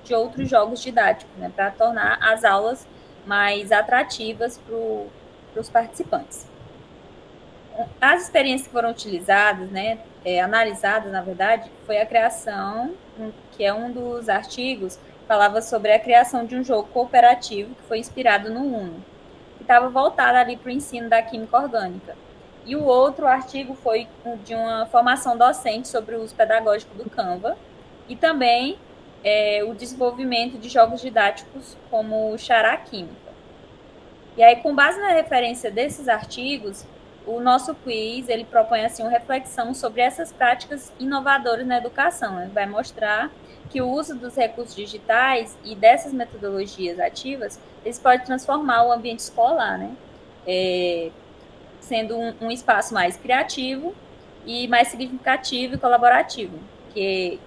de outros jogos didáticos, né? Para tornar as aulas mais atrativas para os participantes. As experiências que foram utilizadas, né, analisadas, na verdade, foi a criação, que é um dos artigos, falava sobre a criação de um jogo cooperativo que foi inspirado no Uno, que estava voltado ali para o ensino da química orgânica. E o outro artigo foi de uma formação docente sobre o uso pedagógico do Canva e também o desenvolvimento de jogos didáticos como o Xará Química. E aí, com base na referência desses artigos, o nosso quiz, ele propõe assim uma reflexão sobre essas práticas inovadoras na educação, né? Vai mostrar que o uso dos recursos digitais e dessas metodologias ativas, eles podem transformar o ambiente escolar, né? Sendo um espaço mais criativo e mais significativo e colaborativo, que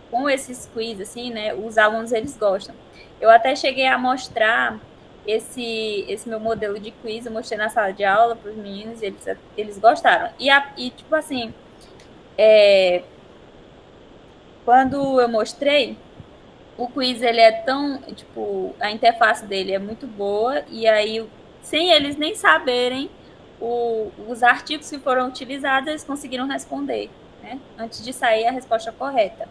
com esses quiz, assim, né, os alunos, eles gostam. Eu até cheguei a mostrar esse meu modelo de quiz, eu mostrei na sala de aula para os meninos e eles gostaram. E tipo assim, quando eu mostrei, o quiz, ele é tão, tipo, a interface dele é muito boa, e aí, sem eles nem saberem os artigos que foram utilizados, eles conseguiram responder, né? Antes de sair a resposta correta.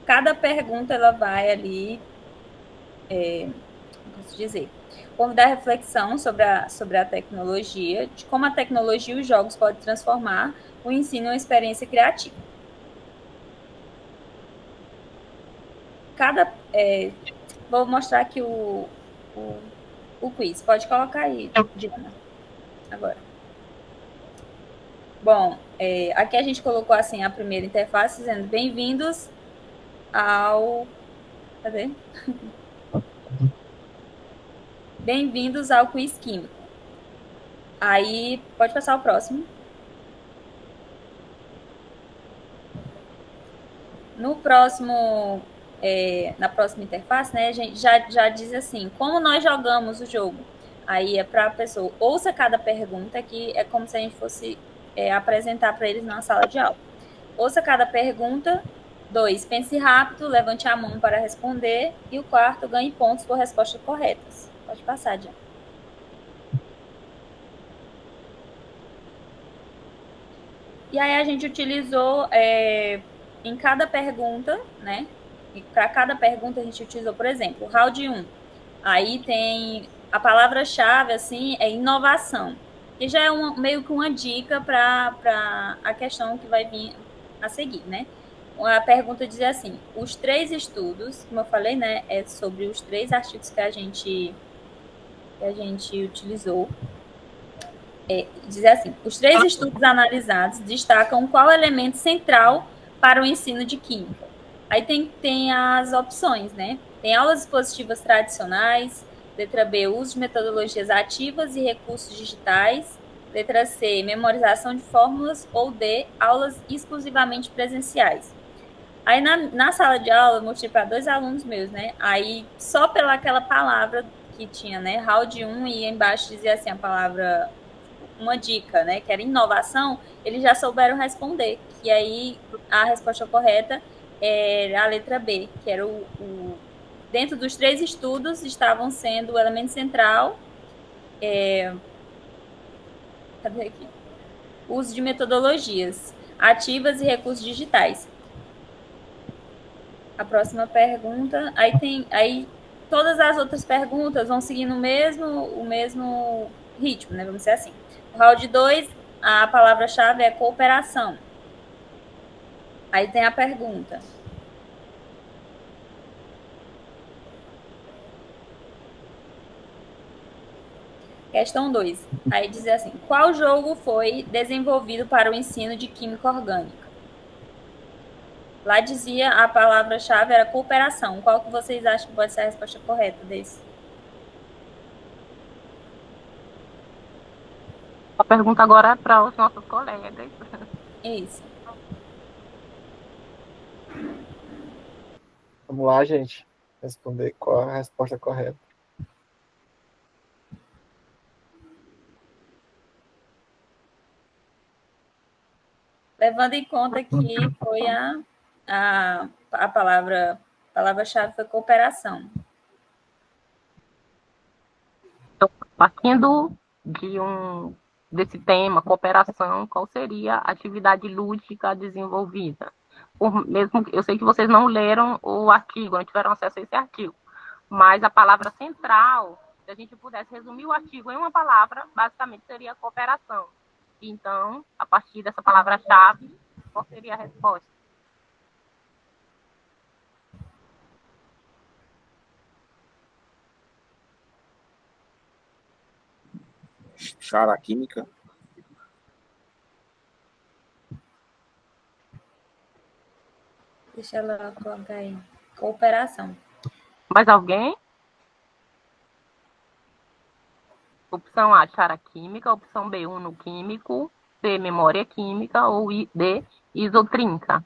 Cada pergunta, ela vai ali, como posso dizer, convidar a reflexão sobre a tecnologia, de como a tecnologia e os jogos podem transformar o ensino em uma experiência criativa. Vou mostrar aqui o quiz. Pode colocar aí, Diana, agora. Bom, aqui a gente colocou assim a primeira interface, dizendo bem-vindos ao... Cadê? Bem-vindos ao quiz químico. Aí, pode passar o próximo. No próximo... na próxima interface, né, a gente já diz assim, como nós jogamos o jogo. Aí é para a pessoa, ouça cada pergunta, que é como se a gente fosse apresentar para eles na sala de aula. Ouça cada pergunta. 2, pense rápido, levante a mão para responder. E o 4, ganhe pontos por respostas corretas. Pode passar, Diana. E aí a gente utilizou em cada pergunta, né? E para cada pergunta a gente utilizou, por exemplo, o round 1. Aí tem a palavra-chave, assim, é inovação. Que já é meio que uma dica para a questão que vai vir a seguir, né? A pergunta dizia assim, os 3 estudos, como eu falei, né, é sobre os 3 artigos que a gente utilizou. Dizia assim, os 3 estudos analisados destacam qual elemento central para o ensino de química. Aí tem as opções, né? Tem aulas expositivas tradicionais, letra B, uso de metodologias ativas e recursos digitais, letra C, memorização de fórmulas, ou D, aulas exclusivamente presenciais. Aí na sala de aula eu mostrei para 2 alunos meus, né? Aí só pela aquela palavra que tinha, né, round 1 e embaixo dizia assim a palavra, uma dica, né, que era inovação, eles já souberam responder. E aí a resposta correta era a letra B, que era dentro dos 3 estudos estavam sendo o elemento central, cadê aqui? Uso de metodologias ativas e recursos digitais. A próxima pergunta, aí todas as outras perguntas vão seguindo o mesmo ritmo, né? Vamos dizer assim. O round 2, a palavra-chave é cooperação. Aí tem a pergunta. Questão 2. Aí diz assim: qual jogo foi desenvolvido para o ensino de química orgânica? Lá dizia a palavra-chave era cooperação. Qual que vocês acham que pode ser a resposta correta desse? A pergunta agora é para os nossos colegas. Isso. Vamos lá, gente. Responder qual é a resposta correta. Levando em conta que foi a palavra-chave foi cooperação. Então, partindo desse tema, cooperação, qual seria a atividade lúdica desenvolvida? Mesmo eu sei que vocês não leram o artigo, não tiveram acesso a esse artigo, mas a palavra central, se a gente pudesse resumir o artigo em uma palavra, basicamente seria cooperação. Então, a partir dessa palavra-chave, qual seria a resposta? Chara química. Deixa ela colocar aí. Cooperação. Mais alguém? Opção A, chara química. Opção B, uno químico. C, memória química. Ou D, isotrinca.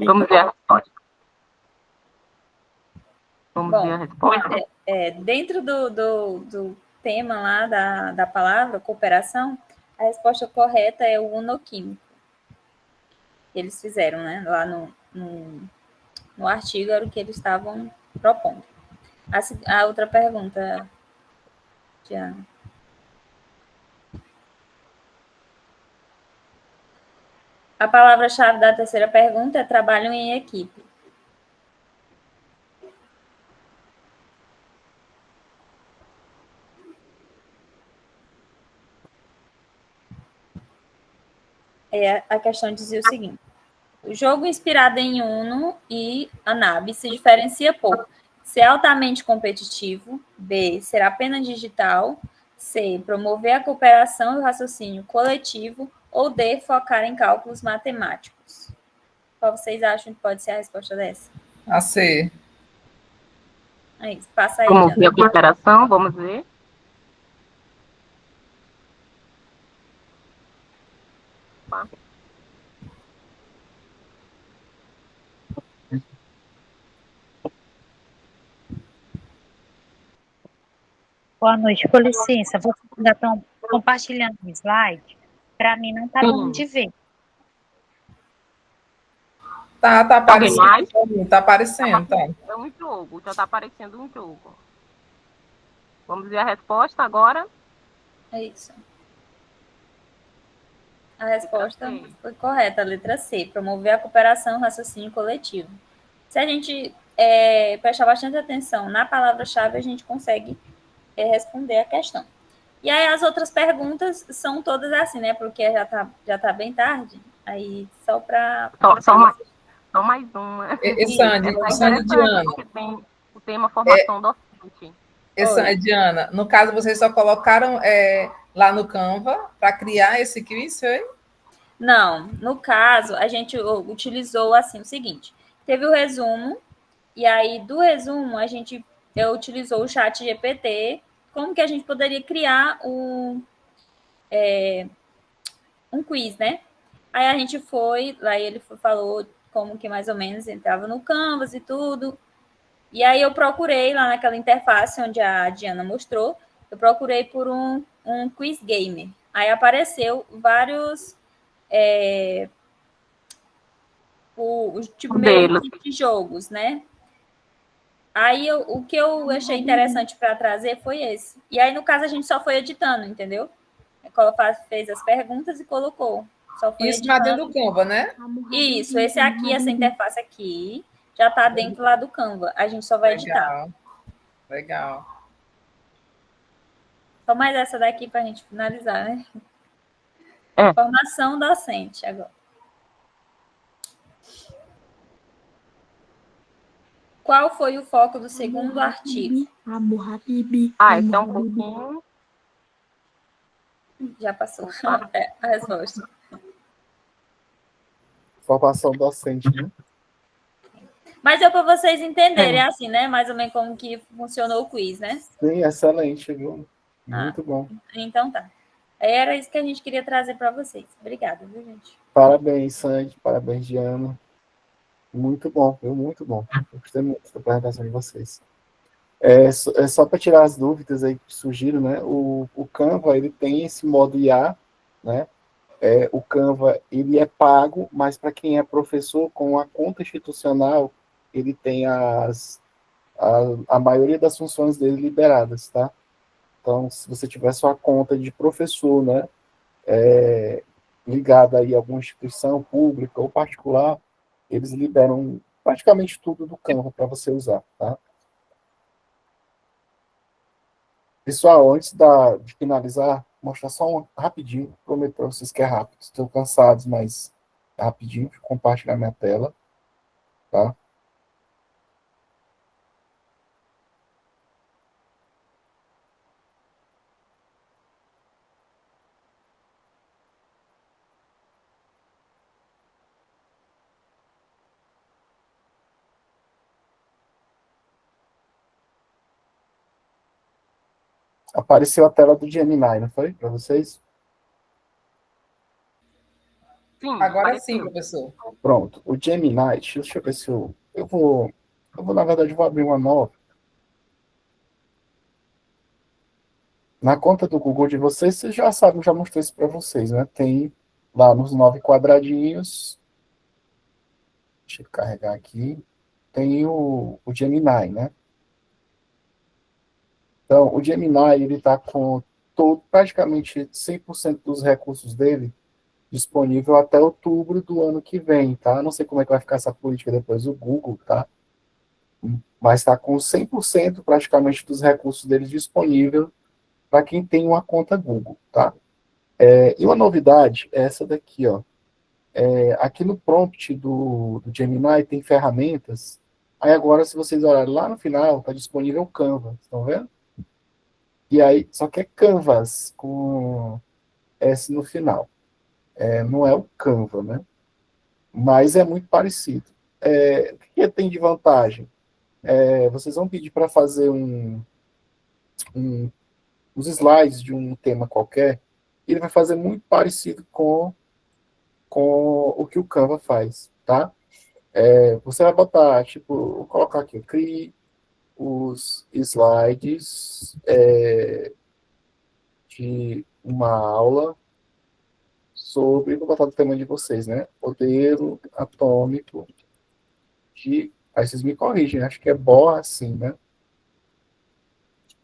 Vamos ver a resposta. Vamos ver a resposta. Dentro do tema lá da palavra, cooperação, a resposta correta é o unoquímico. Eles fizeram, né? Lá no artigo era o que eles estavam propondo. A outra pergunta, Diana. A palavra-chave da terceira pergunta é trabalho em equipe. A questão dizia o seguinte: o jogo inspirado em Uno e Anabi se diferencia por ser altamente competitivo, B, ser apenas digital, C, promover a cooperação e o raciocínio coletivo, ou D, focar em cálculos matemáticos. Qual vocês acham que pode ser a resposta dessa? A C. É isso, passa aí. Vamos ver a cooperação, vamos ver. Boa noite, com licença, vocês ainda estão compartilhando o slide? Para mim não está dando de ver. Tá aparecendo. Tá aparecendo, tá. É um jogo, já está aparecendo um jogo. Vamos ver a resposta agora? É isso. A resposta foi correta, a letra C, promover a cooperação e o raciocínio coletivo. Se a gente prestar bastante atenção na palavra-chave, a gente consegue responder a questão. E aí as outras perguntas são todas assim, né? Porque já tá bem tarde. Aí só para... Só mais uma. Sandy Diana. Tem o tema formação docente. Diana, no caso, vocês só colocaram lá no Canva para criar esse quiz, foi? Não, no caso, a gente utilizou assim o seguinte: teve o resumo, e aí do resumo a gente utilizou o chat GPT, como que a gente poderia criar um quiz, né? Aí a gente foi, lá ele falou como que mais ou menos entrava no Canvas e tudo. E aí eu procurei lá naquela interface onde a Diana mostrou, eu procurei por um quiz game. Aí apareceu vários o tipo meio de jogos, né? Aí o que eu achei interessante para trazer foi esse. E aí, no caso, a gente só foi editando, entendeu? Fez as perguntas e colocou. Só foi Isso lá editando. dentro do Canva, né? Isso, esse aqui, essa interface aqui, já está dentro lá do Canva. A gente só vai editar. Legal. Só mais essa daqui para a gente finalizar, né? Formação docente agora. Qual foi o foco do segundo artigo? Então um pouquinho. Já passou a resposta. Formação docente, né? Mas deu para vocês entenderem, assim, né? Mais ou menos como que funcionou o quiz, né? Sim, excelente, viu? Muito bom. Então tá. Era isso que a gente queria trazer para vocês. Obrigada, viu, gente? Parabéns, Sandy. Parabéns, Diana. Muito bom, viu? Muito bom. Eu gostei muito da apresentação de vocês. Só para tirar as dúvidas aí que surgiram, né? O Canva, ele tem esse modo IA, né? O Canva, ele é pago, mas para quem é professor com a conta institucional, ele tem a maioria das funções dele liberadas, tá? Então, se você tiver sua conta de professor, né, ligada aí a alguma instituição pública ou particular, eles liberam praticamente tudo do Canva para você usar, tá? Pessoal, antes de finalizar, mostrar só rapidinho, prometo para vocês que é rápido, estou cansados, mas é rapidinho, deixa eu compartilhar minha tela, tá? Apareceu a tela do Gemini, não foi? Para vocês? Sim, Agora sim, professor. Pronto. O Gemini, deixa eu ver se eu vou, na verdade, vou abrir uma nova. Na conta do Google de vocês já sabem, já mostrei isso para vocês, né? Tem lá nos 9 quadradinhos. Deixa eu carregar aqui. Tem o Gemini, né? Então, o Gemini, ele está com praticamente 100% dos recursos dele disponível até outubro do ano que vem, tá? Não sei como é que vai ficar essa política depois do Google, tá? Mas está com 100% praticamente dos recursos dele disponível para quem tem uma conta Google, tá? E uma novidade é essa daqui, ó. Aqui no prompt do Gemini tem ferramentas. Aí agora, se vocês olharem lá no final, está disponível o Canva, estão vendo? E aí, só que é Canvas com S no final. Não é o Canva, né? Mas é muito parecido. O que tem de vantagem? Vocês vão pedir para fazer os slides de um tema qualquer, e ele vai fazer muito parecido com o que o Canva faz, tá? Você vai botar, tipo, vou colocar aqui, crie os slides de uma aula sobre, vou botar o tema de vocês, né? Modelo atômico de... Aí vocês me corrigem, acho que é Bohr assim, né?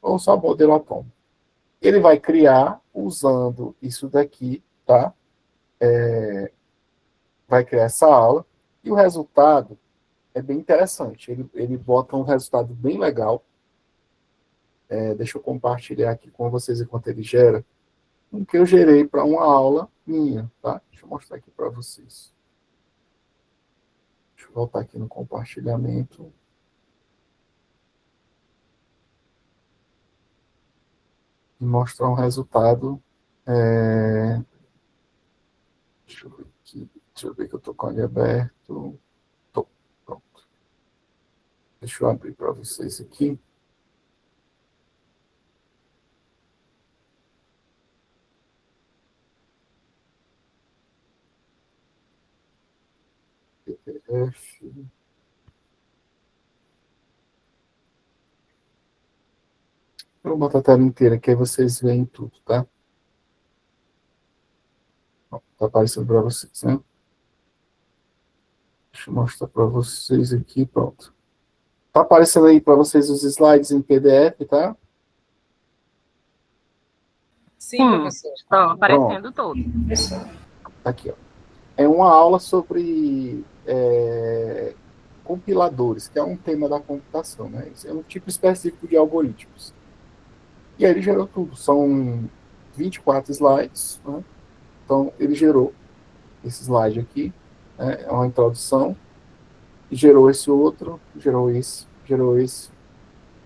Ou só modelo atômico. Ele vai criar usando isso daqui, tá? Vai criar essa aula, e o resultado é bem interessante. Ele bota um resultado bem legal. Deixa eu compartilhar aqui com vocês enquanto ele gera, o que eu gerei para uma aula minha, tá? Deixa eu mostrar aqui para vocês. Deixa eu voltar aqui no compartilhamento. E mostrar um resultado. Deixa eu ver aqui. Deixa eu ver que eu estou com ele aberto. Pronto. Deixa eu abrir para vocês aqui. PDF. Vou botar a tela inteira, que aí vocês veem tudo, tá? Tá aparecendo para vocês, né? Deixa eu mostrar para vocês aqui, pronto. Tá aparecendo aí para vocês os slides em PDF, tá? Sim, professor. Estão aparecendo todos. Aqui, ó. É uma aula sobre compiladores, que é um tema da computação, né? Isso é um tipo específico de algoritmos. E aí ele gerou tudo. São 24 slides, né? Então, ele gerou esse slide aqui, né? É uma introdução, e gerou esse outro, gerou esse.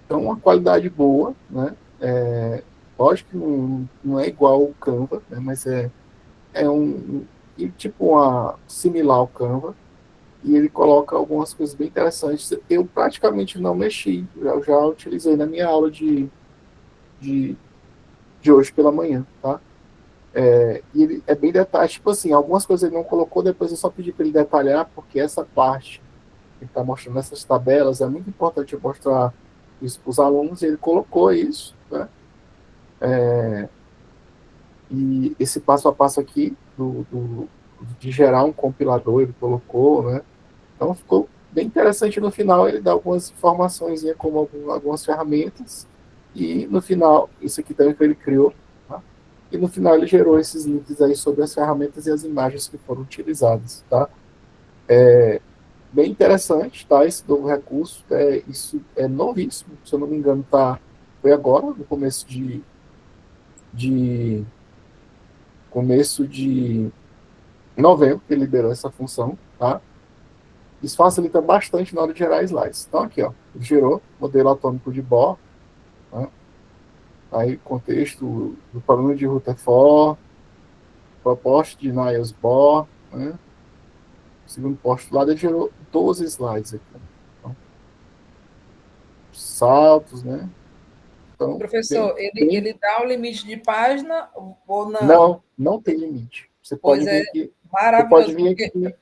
Então, uma qualidade boa, né? Lógico que não é igual ao Canva, né? Mas é tipo similar ao Canva, e ele coloca algumas coisas bem interessantes. Eu praticamente não mexi, eu já utilizei na minha aula de hoje pela manhã, tá? E ele é bem detalhado, tipo assim, algumas coisas ele não colocou, depois eu só pedi para ele detalhar, porque essa parte que está mostrando essas tabelas é muito importante eu mostrar isso para os alunos, e ele colocou isso, né? E esse passo a passo aqui de gerar um compilador, ele colocou, né? Então ficou bem interessante. No final ele dá algumas informações, como algumas ferramentas, e no final, isso aqui também ele criou, tá? E no final ele gerou esses links aí sobre as ferramentas e as imagens que foram utilizadas, tá? Bem interessante, tá? Esse novo recurso, isso é novíssimo, se eu não me engano, foi agora, no começo de novembro, que ele liberou essa função, tá? Isso facilita bastante na hora de gerar slides. Então, aqui, ó, ele gerou modelo atômico de Bohr, tá? Aí, contexto do problema de Rutherford, proposta de Niels Bohr, né? Segundo postulado, ele gerou 12 slides aqui. Então, saltos, né? Então, Professor, ele dá o limite de página ou não? Não tem limite. Você pode vir aqui. Maravilhoso, porque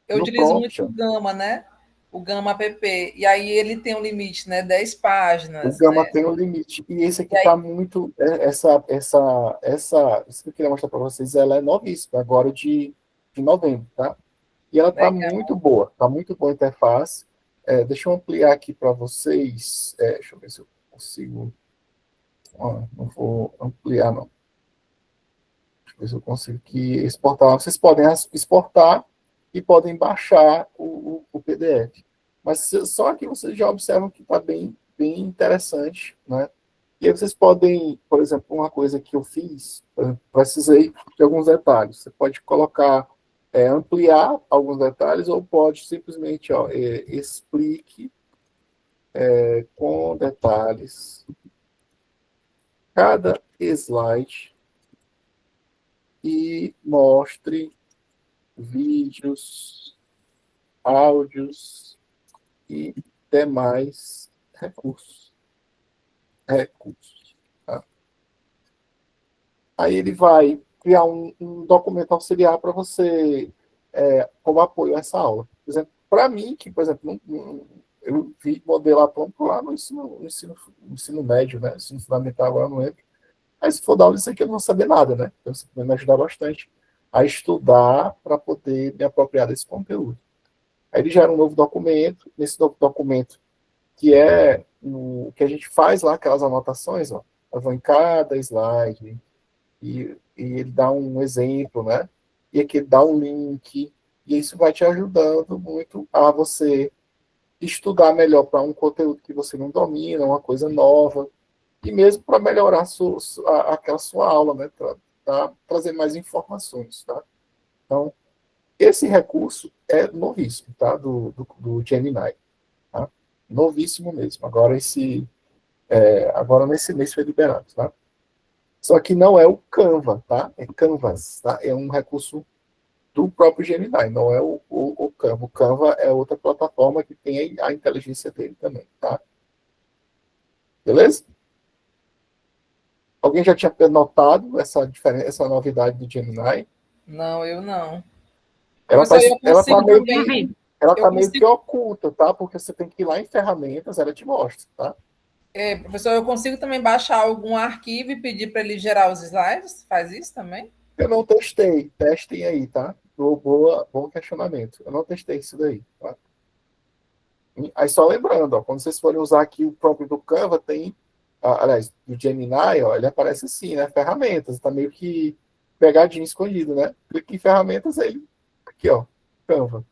eu utilizo muito o Gama, né? O Gama app. E aí ele tem um limite, né? 10 páginas. O Gama né? tem um limite. E esse aqui está muito. Isso que eu queria mostrar para vocês, ela é novíssima, agora de novembro, tá? E ela está muito boa. Está muito boa a interface. Deixa eu ampliar aqui para vocês. Deixa eu ver se eu consigo. Não vou ampliar, não. Deixa eu ver se eu consigo aqui exportar. Vocês podem exportar e podem baixar o PDF. Mas só aqui vocês já observam que está bem interessante, né? E aí vocês podem, por exemplo, uma coisa que eu fiz, precisei de alguns detalhes. Você pode colocar, ampliar alguns detalhes, ou pode simplesmente, explique com detalhes cada slide e mostre vídeos, áudios e demais recursos. Tá? Aí ele vai criar um documento auxiliar para você, como apoio a essa aula. Por exemplo, para mim, que, por exemplo, eu vi modelo atômico lá no ensino médio, né? Ensino fundamental, agora não lembro. Aí, se for dar aula disso aqui, eu não vou saber nada, né? Então, isso vai me ajudar bastante a estudar para poder me apropriar desse conteúdo. Aí ele gera um novo documento. Nesse novo documento, que é o que a gente faz lá, aquelas anotações, ó, eu vou em cada slide, e ele dá um exemplo, né? E aqui ele dá um link, e isso vai te ajudando muito a você estudar melhor para um conteúdo que você não domina, uma coisa nova, e mesmo para melhorar aquela sua aula, né? Trazer mais informações, tá? Então, esse recurso é novíssimo, tá? Do Gemini, tá? Novíssimo mesmo. Agora agora nesse mês foi liberado, tá? Só que não é o Canva, tá? É Canvas, tá? É um recurso do próprio Gemini, não é o Canva. O Canva é outra plataforma que tem a inteligência dele também, tá? Beleza? Alguém já tinha notado essa diferença, essa novidade do Gemini? Não, eu não. Ela tá ela Eu tá meio que consigo, oculta, tá? Porque você tem que ir lá em ferramentas, ela te mostra, tá? professor, eu consigo também baixar algum arquivo e pedir para ele gerar os slides? Faz isso também? Eu não testei, testem aí, tá? Bom questionamento. Eu não testei isso daí, tá? Aí só lembrando, ó, quando vocês forem usar aqui o próprio do Canva, tem, aliás, do Gemini, ó, ele aparece assim, né? Ferramentas, tá meio que pegadinho escondido, né? Clique em ferramentas, aí, aqui, ó, Canva.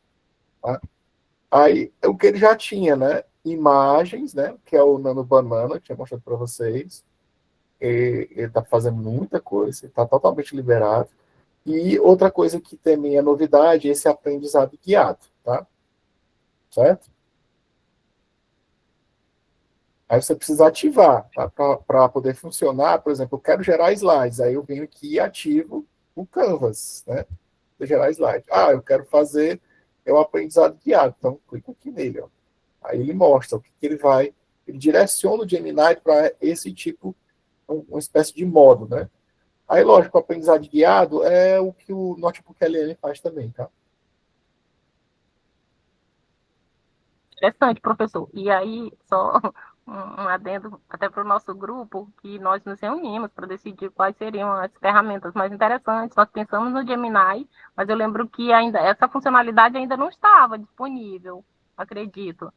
Tá? Aí, o que ele já tinha, né? Imagens, né? Que é o Nano Banana, que eu tinha mostrado para vocês. Ele tá fazendo muita coisa, está totalmente liberado. E outra coisa que também é novidade, esse aprendizado guiado, tá? Certo? Aí você precisa ativar, tá? Para poder funcionar, por exemplo, eu quero gerar slides, aí eu venho aqui e ativo o Canvas, né? Para gerar slide. Ah, eu quero fazer o aprendizado guiado, então clico aqui nele, ó. Aí ele mostra o que ele direciona o Gemini para esse tipo, uma espécie de modo, né? Aí, lógico, o aprendizado guiado é o que o Notebook LM faz também, tá? Interessante, professor. E aí, só um adendo até para o nosso grupo, que nós nos reunimos para decidir quais seriam as ferramentas mais interessantes. Nós pensamos no Gemini, mas eu lembro que ainda essa funcionalidade ainda não estava disponível, acredito.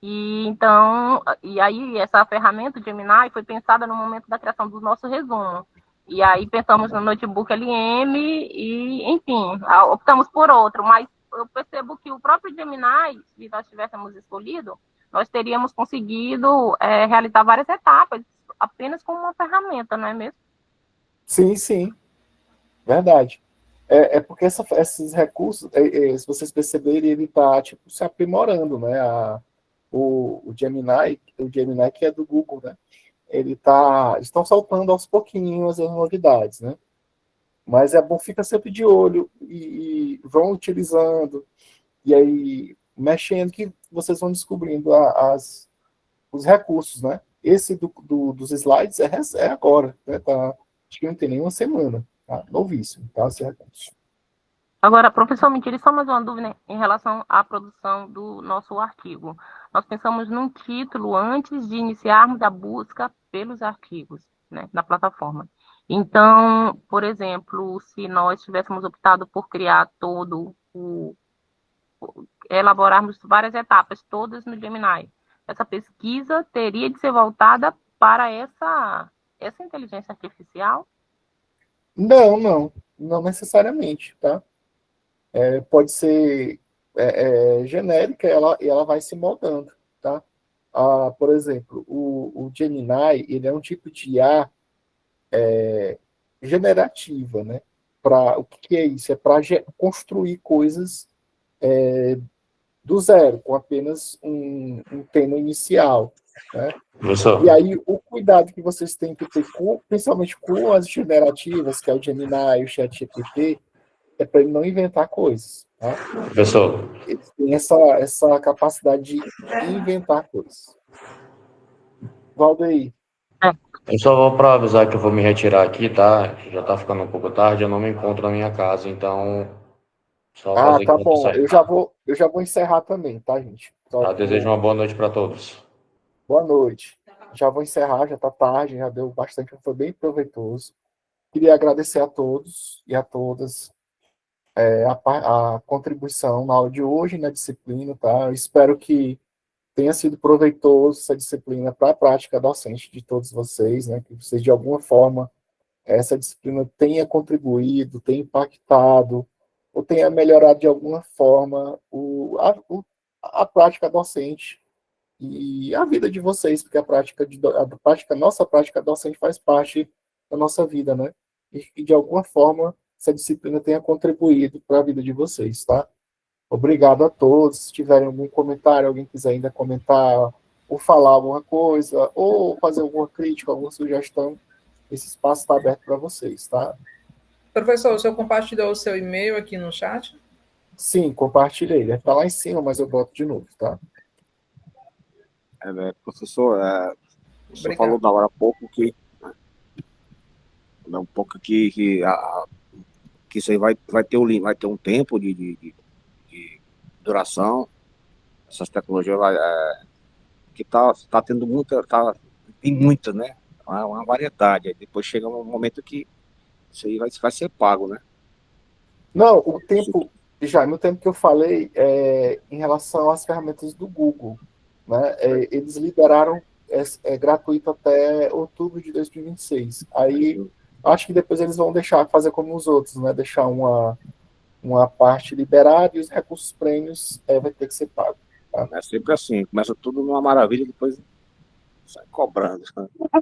E então, e aí essa ferramenta, o Gemini, foi pensada no momento da criação do nosso resumo. E aí pensamos no Notebook LM e, enfim, optamos por outro, mas eu percebo que o próprio Gemini, se nós tivéssemos escolhido, nós teríamos conseguido realizar várias etapas apenas com uma ferramenta, não é mesmo? Sim, sim. Verdade. Porque esses recursos, se vocês perceberem, ele está tipo, se aprimorando, né? O Gemini que é do Google, né? Estão soltando aos pouquinhos as novidades, né? Mas é bom, fica sempre de olho e vão utilizando, e aí mexendo que vocês vão descobrindo os recursos, né? Esse dos slides é agora, né? Acho que não tem nenhuma semana, tá? Novíssimo, tá? Esse recurso. Agora, professor, me tire só mais uma dúvida em relação à produção do nosso artigo. Nós pensamos num título antes de iniciarmos a busca pelos artigos, né, na plataforma. Então, por exemplo, se nós tivéssemos optado por criar elaborarmos várias etapas, todas no Gemini, essa pesquisa teria de ser voltada para essa inteligência artificial? Não necessariamente, tá? Pode ser genérica e ela vai se moldando, tá? Por exemplo, o Gemini, ele é um tipo de IA generativa, né? O que é isso? É para construir coisas do zero, com apenas um tema inicial, né? Professor. E aí, o cuidado que vocês têm que ter, principalmente com as generativas, que é o Gemini, o ChatGPT, é para ele não inventar coisas, tá? Professor. Eles têm essa capacidade de inventar coisas. Valdeir. Eu só vou para avisar que eu vou me retirar aqui, tá? Já tá ficando um pouco tarde, eu não me encontro na minha casa, então só fazer Tá que eu tô bom. saindo. Eu já vou encerrar também, tá, gente? Tá, desejo uma boa noite para todos. Boa noite. Já vou encerrar, já tá tarde, já deu bastante, foi bem proveitoso. Queria agradecer a todos e a todas a contribuição na aula de hoje, na disciplina, tá? Eu espero que tenha sido proveitoso essa disciplina para a prática docente de todos vocês, né? Que vocês, de alguma forma, essa disciplina tenha contribuído, tenha impactado, ou tenha melhorado de alguma forma a prática docente e a vida de vocês, porque nossa prática docente faz parte da nossa vida, né? E de alguma forma essa disciplina tenha contribuído para a vida de vocês, tá? Obrigado a todos. Se tiverem algum comentário, alguém quiser ainda comentar, ou falar alguma coisa, ou fazer alguma crítica, alguma sugestão, esse espaço está aberto para vocês, tá? Professor, o senhor compartilhou o seu e-mail aqui no chat? Sim, compartilhei. Deve estar lá em cima, mas eu boto de novo, tá? Professor, o senhor falou da hora há pouco que que isso aí vai ter um tempo de duração, essas tecnologias que tá tendo tem muita, né? Uma variedade. Aí depois chega um momento que isso aí vai ser pago, né? Não, o tempo, já no tempo que eu falei, em relação às ferramentas do Google, né? Eles liberaram gratuito até outubro de 2026. Aí, acho que depois eles vão deixar fazer como os outros, né? Deixar uma parte liberada e os recursos prêmios vai ter que ser pago. Tá? É sempre assim, começa tudo numa maravilha, depois sai cobrando.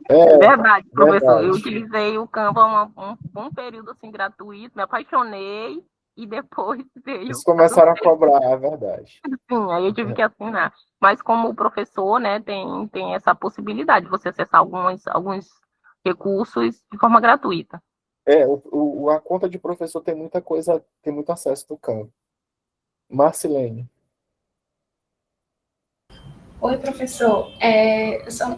Verdade, professor. Verdade. Eu utilizei o Canva um período assim gratuito, me apaixonei e depois veio. Eles começaram a cobrar, é verdade. Sim, aí eu tive que assinar. Mas como professor, né, tem essa possibilidade de você acessar alguns recursos de forma gratuita. A conta de professor tem muita coisa, tem muito acesso do Canva. Marcilene. Oi, professor.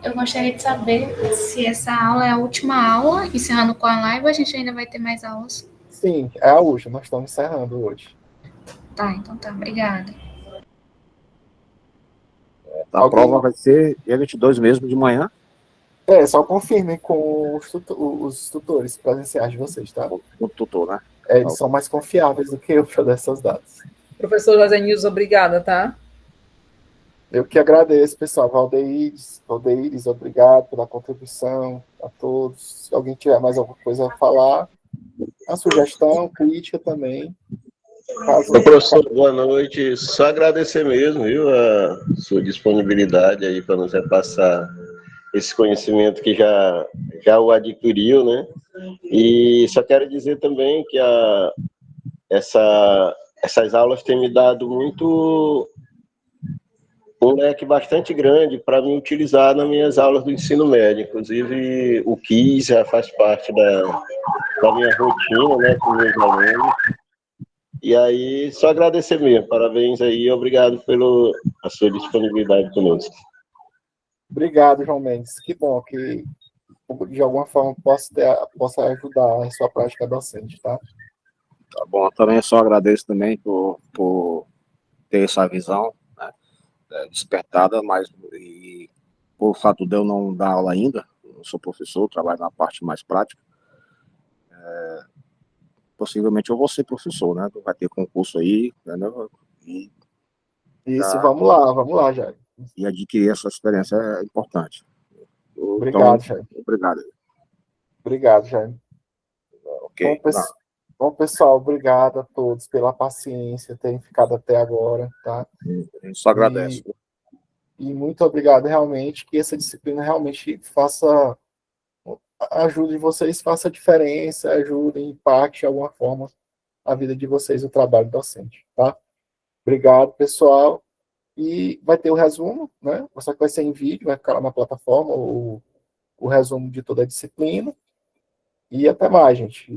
Eu gostaria de saber se essa aula é a última aula, encerrando com a live, ou a gente ainda vai ter mais aulas? Sim, é a última, nós estamos encerrando hoje. Tá, então tá, obrigada. A prova vai ser dia 22 mesmo, de manhã. Só confirmem com os tutores presenciais de vocês, tá? O tutor, né? Eles são mais confiáveis do que eu para dessas datas. Professor José Nilson, obrigada, tá? Eu que agradeço, pessoal. Valdeiris, obrigado pela contribuição a todos. Se alguém tiver mais alguma coisa a falar, a sugestão, crítica também. Professor, boa noite. Só agradecer mesmo, viu, a sua disponibilidade aí para nos repassar esse conhecimento que já o adquiriu, né? E só quero dizer também que essas aulas têm me dado um leque bastante grande para me utilizar nas minhas aulas do ensino médio. Inclusive, o KISS já faz parte da minha rotina, né, com meus alunos. E aí, só agradecer mesmo. Parabéns aí, obrigado pela sua disponibilidade conosco. Obrigado, João Mendes. Que bom que, de alguma forma, possa ajudar a sua prática docente, tá? Tá bom, também só agradeço também por ter essa visão, né, despertada, mas por fato de eu não dar aula ainda, eu sou professor, trabalho na parte mais prática, possivelmente eu vou ser professor, né? Vai ter concurso aí, entendeu? Isso, vamos lá, Jair. E adquirir essa experiência é importante. Obrigado, Jair. Obrigado, Jair. Ok. Bom, pessoal, obrigado a todos pela paciência, terem ficado até agora, tá? A gente só agradece. E muito obrigado, realmente, que essa disciplina realmente ajude vocês, faça diferença, ajude, impacte de alguma forma a vida de vocês, o trabalho docente, tá? Obrigado, pessoal. E vai ter o resumo, né? Só que vai ser em vídeo, vai ficar lá na plataforma, o resumo de toda a disciplina. E até mais, gente.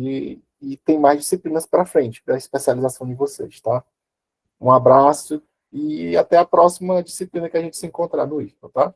E tem mais disciplinas para frente, para a especialização de vocês, tá? Um abraço e até a próxima disciplina que a gente se encontrar no IFA, tá?